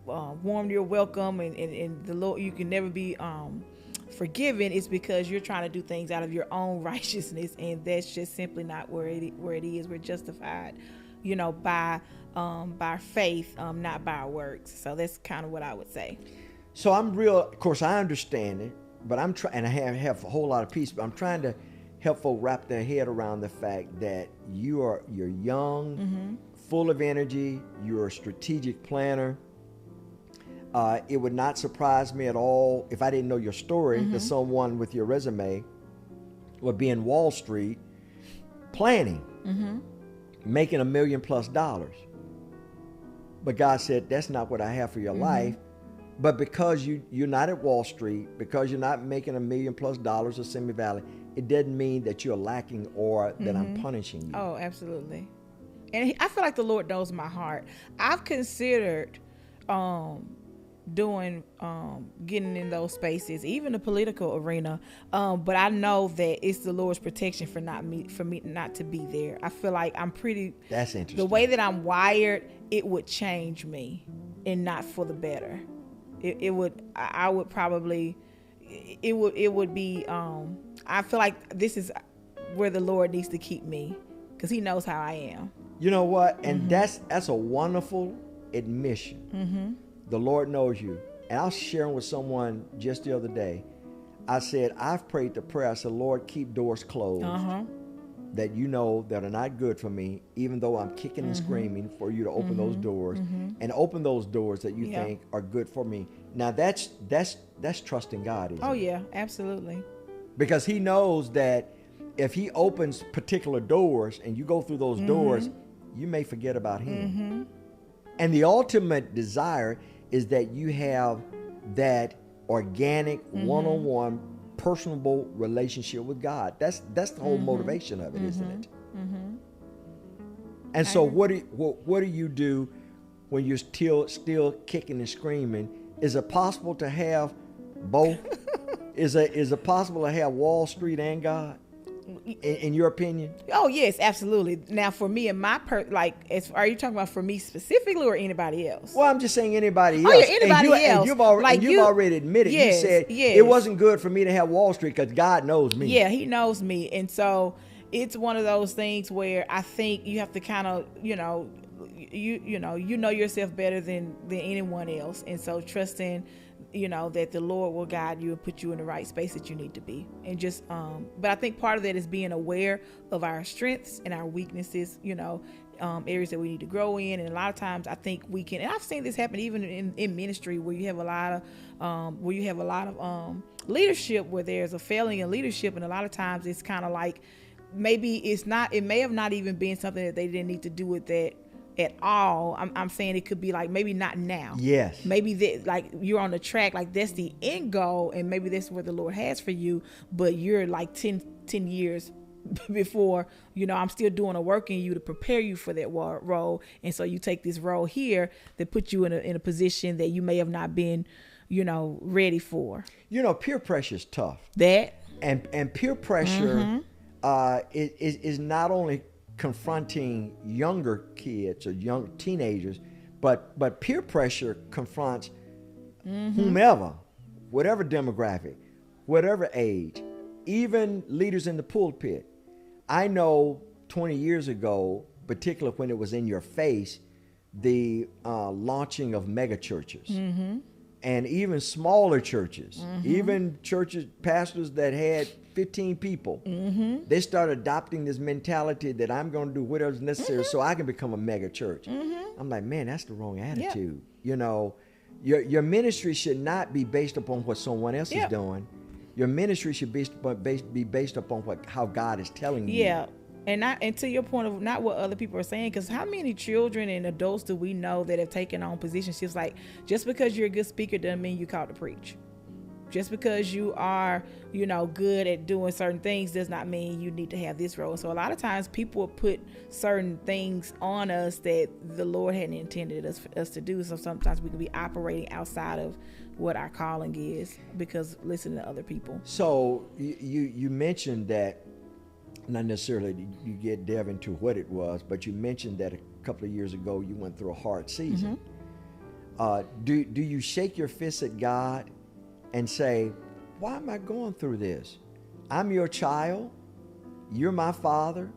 warmed your welcome and the Lord, you can never be forgiven, it's because you're trying to do things out of your own righteousness, and that's just simply not where it is. We're justified, by faith, not by our works. So that's kind of what I would say. So of course I understand it, but I'm trying, and I have a whole lot of peace, but I'm trying to help folk wrap their head around the fact that you're young, full of energy, you're a strategic planner. It would not surprise me at all if I didn't know your story that someone with your resume would be in Wall Street planning, making $1 million+. But God said, that's not what I have for your life. But because you're not at Wall Street, because you're not making $1 million+ or Simi Valley, it doesn't mean that you're lacking or that I'm punishing you. Oh, absolutely. And I feel like the Lord knows my heart. I've considered getting in those spaces, even the political arena, but I know that it's the Lord's protection for me not to be there. I feel like I'm pretty. That's interesting. The way that I'm wired, it would change me, and not for the better. It would. I would probably. It would be. I feel like this is where the Lord needs to keep me, because he knows how I am. You know what? And that's a wonderful admission. The Lord knows you. And I was sharing with someone just the other day. I said, I've prayed the prayer. I said, Lord, keep doors closed that you know that are not good for me, even though I'm kicking and screaming for you to open those doors and open those doors that you think are good for me. Now that's trusting God, isn't it? Oh yeah, absolutely. Because he knows that if he opens particular doors and you go through those doors, you may forget about him. And the ultimate desire is that you have that organic, one-on-one, personable relationship with God. That's the whole motivation of it, isn't it? And so what do you do when you're still kicking and screaming? Is it possible to have both? Is it possible to have Wall Street and God? In your opinion? Oh yes, absolutely. Now for me and my are you talking about for me specifically or anybody else? Well, I'm just saying anybody else. Oh yeah, anybody else. And you've already admitted. Yes, you said it wasn't good for me to have Wall Street because God knows me. Yeah, he knows me. And so it's one of those things where I think you have to kind of, you know yourself better than anyone else. And so trusting, that the Lord will guide you and put you in the right space that you need to be. And just, but I think part of that is being aware of our strengths and our weaknesses, areas that we need to grow in. And a lot of times I think we can, and I've seen this happen even in ministry where you have a lot of, leadership where there's a failing in leadership. And a lot of times it's kind of like, it may have not even been something that they didn't need to do with that at all. I'm saying it could be like, maybe not now. Yes. Maybe that, like, you're on the track, like that's the end goal, and maybe that's what the Lord has for you, but you're like 10 years before, I'm still doing a work in you to prepare you for that role. And so you take this role here that puts you in a position that you may have not been, ready for. Peer pressure is tough. And peer pressure is not only confronting younger kids or young teenagers, but peer pressure confronts whomever, whatever demographic, whatever age, even leaders in the pulpit. I know 20 years ago, particularly when it was in your face, the launching of mega churches. And even smaller churches, even churches, pastors that had 15 people, they started adopting this mentality that I'm going to do whatever's necessary so I can become a mega church. I'm like, man, that's the wrong attitude. Your ministry should not be based upon what someone else is doing. Your ministry should be based upon how God is telling you. Yeah. And to your point of not what other people are saying, because how many children and adults do we know that have taken on positions? Just like, just because you're a good speaker doesn't mean you're called to preach. Just because you are, good at doing certain things does not mean you need to have this role. So a lot of times people will put certain things on us that the Lord hadn't intended us to do. So sometimes we can be operating outside of what our calling is because listening to other people. So you mentioned that, not necessarily you delve into what it was, but you mentioned that a couple of years ago you went through a hard season. Do you shake your fist at God and say, why am I going through this? I'm your child. You're my father.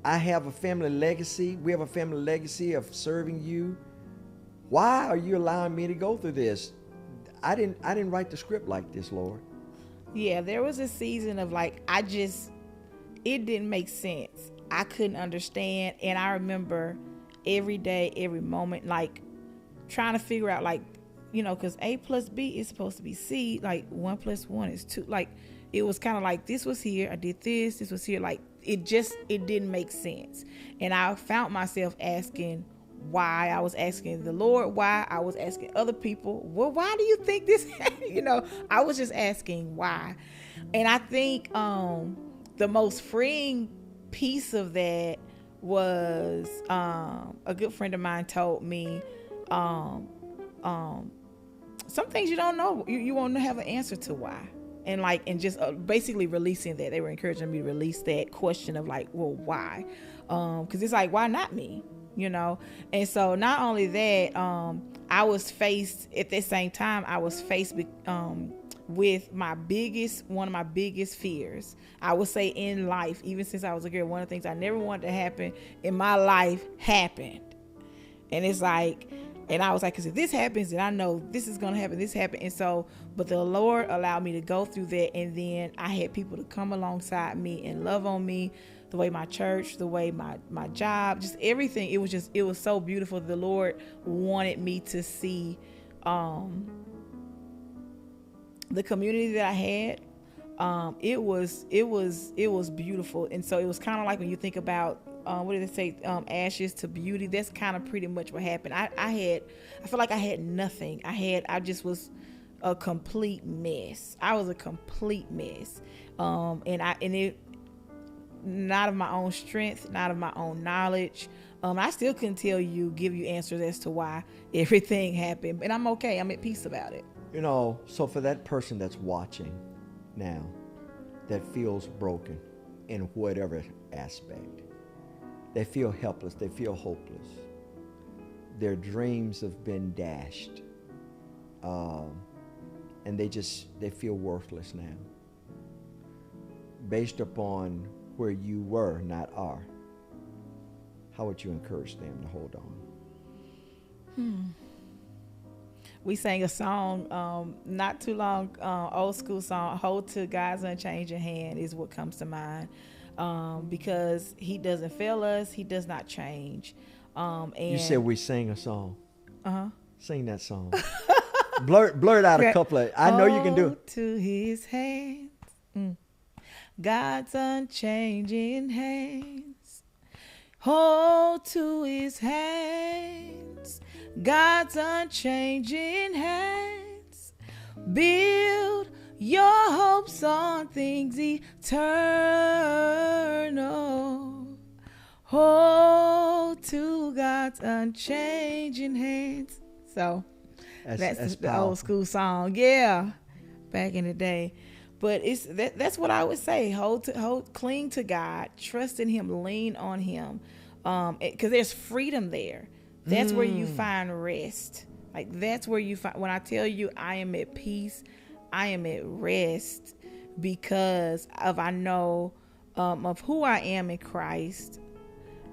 I have a family legacy. We have a family legacy of serving you. Why are you allowing me to go through this? I didn't write the script like this, Lord. Yeah, there was a season of it didn't make sense. I couldn't understand. And I remember every day, every moment, trying to figure out, because A plus B is supposed to be C, 1 + 1 is 2. It was kind of like, this was here, I did this was here. It didn't make sense. And I found myself asking why. I was asking the Lord why. I was asking other people, well, why do you think this? I was just asking why. And I think, the most freeing piece of that was a good friend of mine told me some things you don't know. You won't have an answer to why. And just basically releasing that. They were encouraging me to release that question of well, why? Because it's why not me? And so not only that, I was faced at the same time, I was faced with one of my biggest fears, I would say, in life. Even since I was a girl, one of the things I never wanted to happen in my life happened. And it's like, and I was like, because if this happens, then I know this is going to happen, this happened. And so, but the Lord allowed me to go through that. And then I had people to come alongside me and love on me, the way my church, the way my job, just everything. It was so beautiful. The Lord wanted me to see the community that I had. It was beautiful. And so it was kind of like when you think about, what did they say? Ashes to beauty. That's kind of pretty much what happened. I feel like I had nothing. I just was a complete mess. I was a complete mess. And it, not of my own strength, not of my own knowledge. I still couldn't give you answers as to why everything happened, and I'm okay. I'm at peace about it. So for that person that's watching now, that feels broken in whatever aspect, they feel helpless, they feel hopeless, their dreams have been dashed, and they feel worthless now, based upon where you were, not are. How would you encourage them to hold on? We sang a song not too long, old school song, Hold to God's Unchanging Hand is what comes to mind, because he doesn't fail us, he does not change. And you said we sang a song. Sing that song. blurt out a couple of, I know you can do it. Hold to his hands, God's unchanging hands. Hold to his hands, God's unchanging hands. Build your hopes on things eternal. Hold to God's unchanging hands. So that's the old school song. Yeah, back in the day. But that's what I would say. Cling to God, trust in him, lean on him. Because there's freedom there. That's where you find rest. Like, that's where you find, when I tell you I am at peace, I am at rest, because I know of who I am in Christ.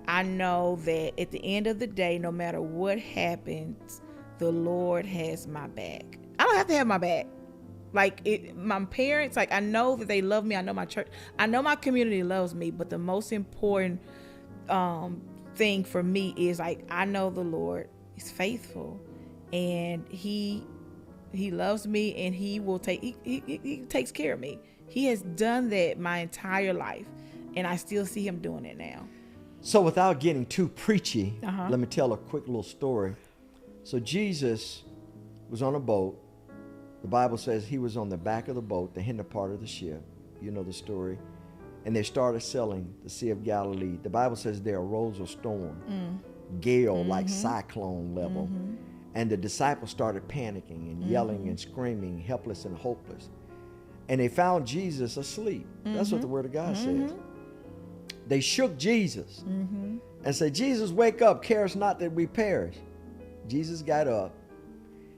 I know that at the end of the day, no matter what happens, the Lord has my back. I don't have to have my back. Like, my parents, like, I know that they love me. I know my church, I know my community loves me. But the most important thing for me is, like, I know the Lord is faithful, and he loves me, and he takes care of me. He has done that my entire life, and I still see him doing it now. So without getting too preachy, let me tell a quick little story. So Jesus was on a boat. The Bible says he was on the back of the boat, the hinder part of the ship. You know the story. And they started sailing the Sea of Galilee. The Bible says there arose a storm, gale, like cyclone level. And the disciples started panicking and yelling and screaming, helpless and hopeless. And they found Jesus asleep. That's what the Word of God says. They shook Jesus and said, Jesus, wake up, carest not that we perish. Jesus got up,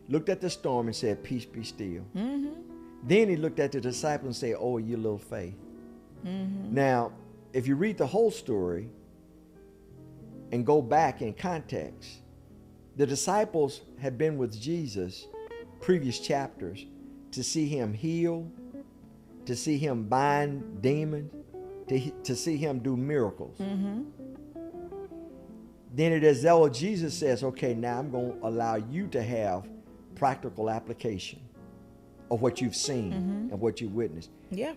looked at the storm and said, peace be still. Then he looked at the disciples and said, oh, you little faith. Now, if you read the whole story and go back in context, the disciples had been with Jesus previous chapters to see him heal, to see him bind demons, to see him do miracles. Then it is that Jesus says, okay, now I'm going to allow you to have practical application of what you've seen and what you've witnessed. Yeah.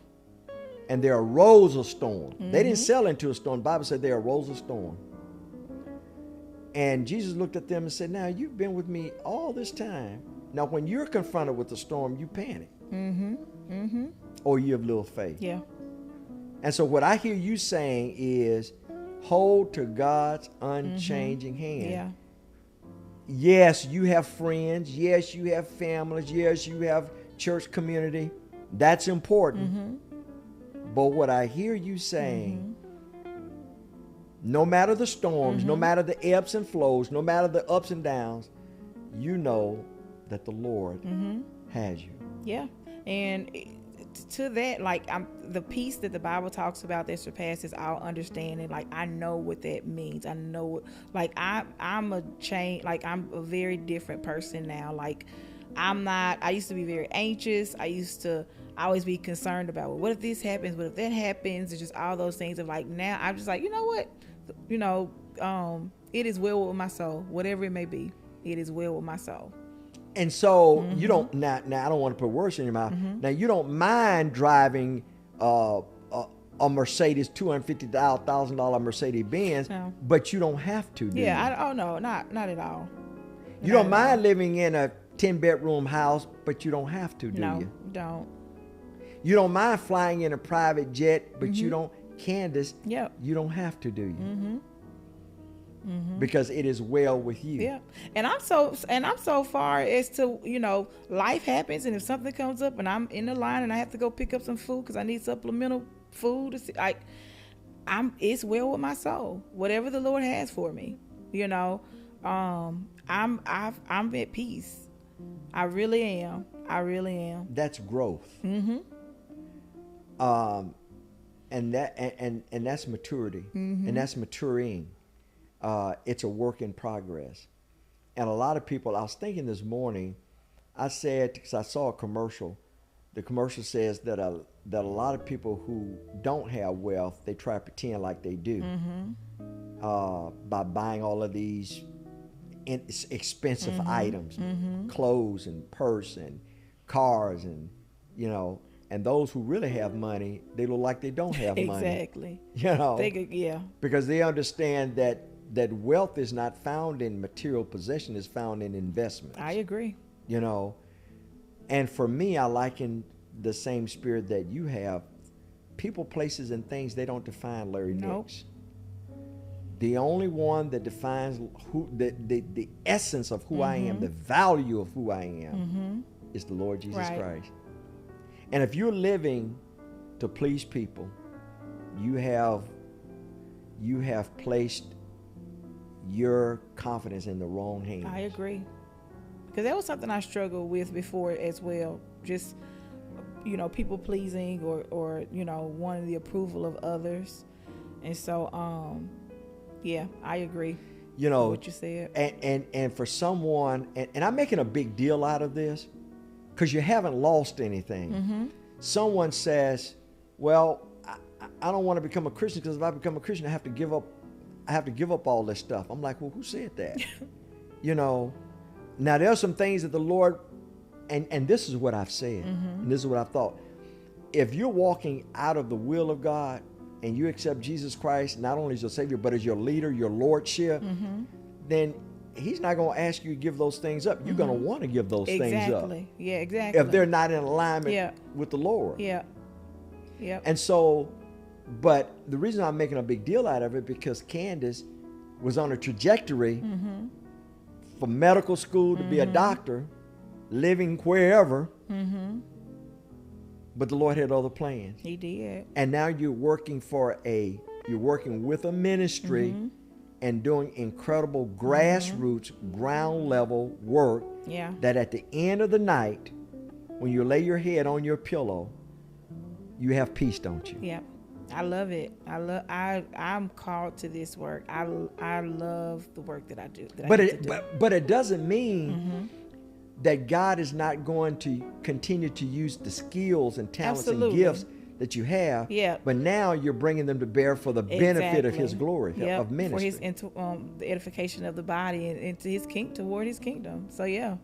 And there arose a storm. They didn't sail into a storm. The Bible said there arose a storm. And Jesus looked at them and said, now you've been with me all this time. Now when you're confronted with the storm, you panic. Or you have little faith. Yeah. And so what I hear you saying is, hold to God's unchanging hand. Yeah. Yes, you have friends. Yes, you have families. Yes, you have church community. That's important. But what I hear you saying No matter the storms, no matter the ebbs and flows, no matter the ups and downs, you know that the Lord has you. Yeah. And to that, like, the peace that the Bible talks about that surpasses our understanding, like, I know what that means. I know, like, I'm a very different person now. Like, I used to be very anxious. I used to always be concerned about, well, what if this happens? What if that happens? It's just all those things of, like, now I'm just like, you know what? It is well with my soul, whatever it may be. It is well with my soul. And so you don't, now I don't want to put words in your mouth. Now you don't mind driving a Mercedes, $250,000 Mercedes Benz, but you don't have to, do you? No, not at all. You don't mind living in a 10-bedroom house, but you don't have to, do you? No, don't. You don't mind flying in a private jet, but you don't, Candace, you don't have to, do you? Because it is well with you. Yeah. And I'm so far as to, life happens, and if something comes up and I'm in the line and I have to go pick up some food because I need supplemental food, it's well with my soul. Whatever the Lord has for me, I'm at peace. I really am. That's growth. And that's maturity. And that's maturing. It's a work in progress. And a lot of people, I was thinking this morning, I said, because I saw a commercial, the commercial says that a lot of people who don't have wealth, they try to pretend like they do by buying all of these expensive items, clothes and purse and cars, and and those who really have money, they look like they don't have money. Exactly. Because they understand that wealth is not found in material possession, it's found in investment. I agree. And for me, I liken the same spirit that you have. People, places, and things, they don't define Larry Nix. The only one that defines the essence of who I am, the value of who I am, is the Lord Jesus Christ. And if you're living to please people, you have placed your confidence in the wrong hands. I agree. Because that was something I struggled with before as well. Just, people pleasing or wanting the approval of others. And so, I agree. With what you said. And for someone, and I'm making a big deal out of this because you haven't lost anything. Someone says, well, I don't want to become a Christian because if I become a Christian, I have to give up all this stuff. I'm like, well, who said that? Now there are some things that the Lord, and this is what I've said, and this is what I've thought. If you're walking out of the will of God and you accept Jesus Christ not only as your Savior, but as your leader, your Lordship, then He's not going to ask you to give those things up. You're going to want to give those things up. Yeah, exactly. If they're not in alignment with the Lord. Yeah. And so, but the reason I'm making a big deal out of it, because Candace was on a trajectory from medical school to be a doctor, living wherever, but the Lord had other plans. He did. And now you're working with a ministry and doing incredible grassroots, ground level work that at the end of the night, when you lay your head on your pillow, you have peace, don't you? Yep. I love it. I'm called to this work. I love the work that I do. But it doesn't mean that God is not going to continue to use the skills and talents and gifts that you have. Yeah. But now you're bringing them to bear for the benefit of His glory, of ministry. For the edification of the body and into His kingdom, toward His kingdom. So yeah.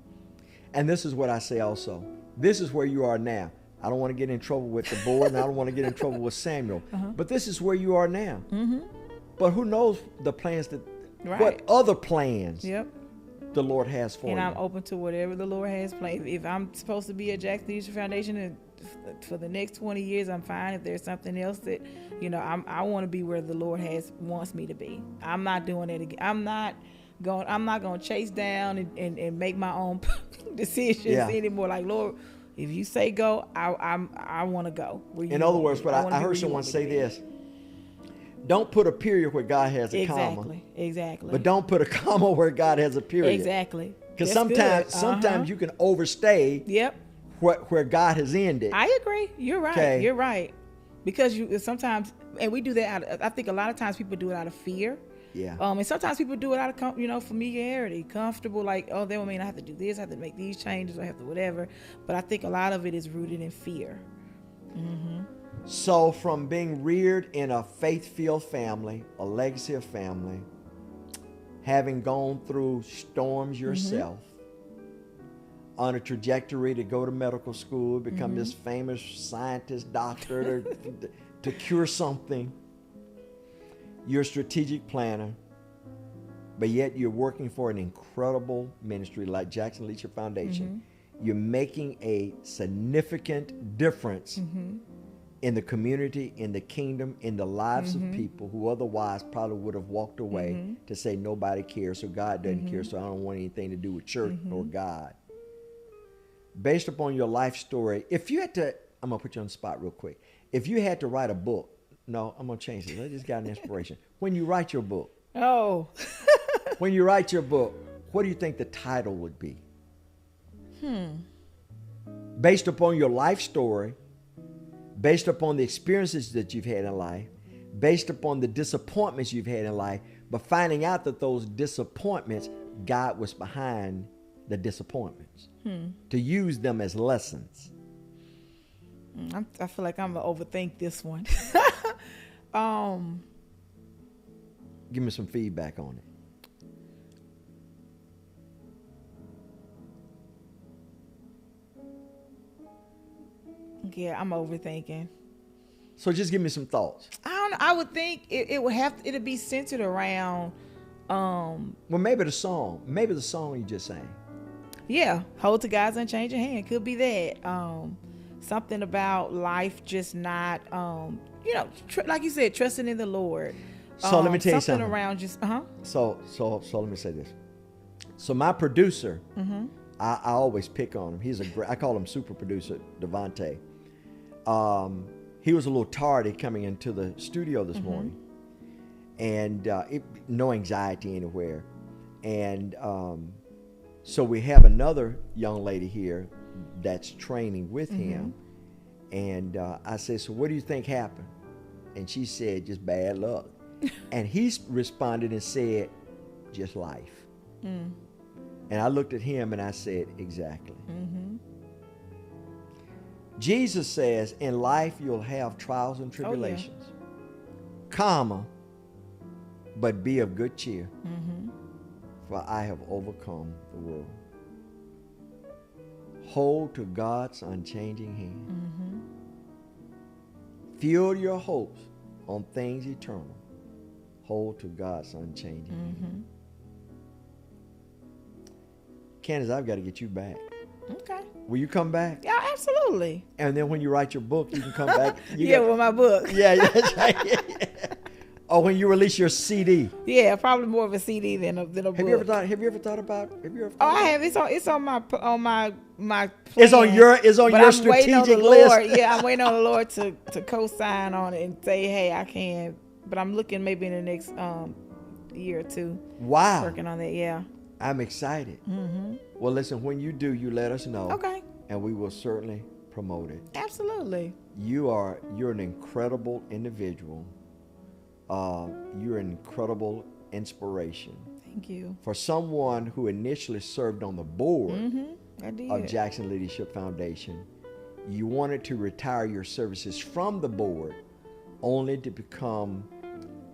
And this is what I say also. This is where you are now. I don't want to get in trouble with the board, and I don't want to get in trouble with Samuel. But this is where you are now. But who knows the plans what other plans the Lord has for you. And I'm open to whatever the Lord has planned. If I'm supposed to be at Jackson Leadership Foundation for the next 20 years, I'm fine. If there's something else that, I want to be where the Lord wants me to be. I'm not doing it again. I'm not going to chase down and make my own decisions anymore. Like, Lord, if you say go, I want to go. In other words, but I heard someone say this. Don't put a period where God has a comma. Exactly. But don't put a comma where God has a period. Exactly. Because sometimes you can overstay. Yep. Where God has ended. I agree. You're right. Okay. You're right. Because sometimes, and we do that I think a lot of times people do it out of fear. Yeah. And sometimes people do it out of familiarity, comfortable, like, oh, that would mean I have to do this, I have to make these changes, I have to whatever. But I think a lot of it is rooted in fear. Mm-hmm. So from being reared in a faith-filled family, a legacy of family, having gone through storms yourself, on a trajectory to go to medical school, become this famous scientist, doctor to cure something. You're a strategic planner, but yet you're working for an incredible ministry like Jackson Leadership Foundation. You're making a significant difference in the community, in the kingdom, in the lives of people who otherwise probably would have walked away to say nobody cares, so God doesn't care, so I don't want anything to do with church or God. Based upon your life story, if you had to, I'm going to put you on the spot real quick. If you had to write a book, no, I'm going to change this. I just got an inspiration. When you write your book, when you write your book, what do you think the title would be? Based upon your life story, based upon the experiences that you've had in life, based upon the disappointments you've had in life, but finding out that those disappointments, God was behind the disappointments, to use them as lessons. I feel like I'm going to overthink this one. Give me some feedback on it. Yeah, I'm overthinking. So just give me some thoughts. I don't know. I would think it'd be centered around. Well, maybe the song you just sang. Yeah, hold to God's unchanging hand. Could be that. Something about life just not, like you said, trusting in the Lord. So let me tell you something. Something around just, So let me say this. So my producer, I always pick on him. I call him super producer, Devontae. He was a little tardy coming into the studio this morning, and no anxiety anywhere. And so we have another young lady here that's training with him. And I said, so what do you think happened? And she said, just bad luck. And he responded and said, just life. And I looked at him and I said, exactly. Jesus says, in life you'll have trials and tribulations, comma, but be of good cheer, for I have overcome the world. Hold to God's unchanging hand. Fuel your hopes on things eternal. Hold to God's unchanging hand. Candace, I've got to get you back. Okay. Will you come back? Yeah, absolutely. And then when you write your book, you can come back. With my book. Yeah, that's right. Or when you release your CD. Yeah, probably more of a CD than a book. Have you ever thought about? I have. It's on my plan. It's on your strategic list. Lord. Yeah, I'm waiting on the Lord to co-sign on it and say, hey, I can. But I'm looking maybe in the next year or two. Wow. Working on that. Yeah. I'm excited. Well, listen, when you do, you let us know. Okay. And we will certainly promote it. Absolutely. You're an incredible individual. You're an incredible inspiration. Thank you. For someone who initially served on the board I did. of Jackson Leadership Foundation, you wanted to retire your services from the board only to become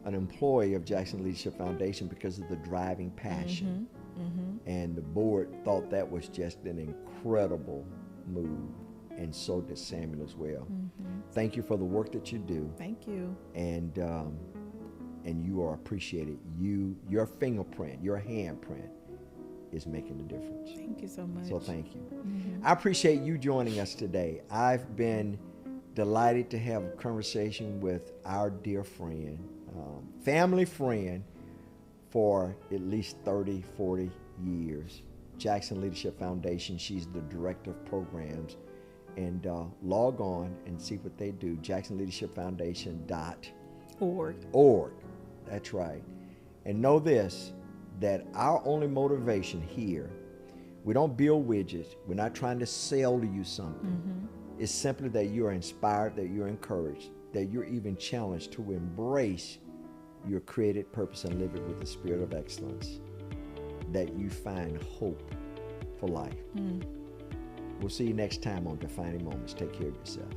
an employee of Jackson Leadership Foundation because of the driving passion. And the board thought that was just an incredible move, and so did Samuel as well. Thank you for the work that you do. Thank you. And you are appreciated. Your fingerprint, your handprint is making a difference. Thank you so much. So thank you. I appreciate you joining us today. I've been delighted to have a conversation with our dear friend, family friend for at least 30, 40 years. Jackson Leadership Foundation, she's the director of programs. And log on and see what they do, jacksonleadershipfoundation.org. Org. That's right. And know this, that our only motivation here, we don't build widgets. We're not trying to sell to you something. It's simply that you're inspired, that you're encouraged, that you're even challenged to embrace your created purpose and live it with the spirit of excellence, that you find hope for life. We'll see you next time on Defining Moments. Take care of yourself.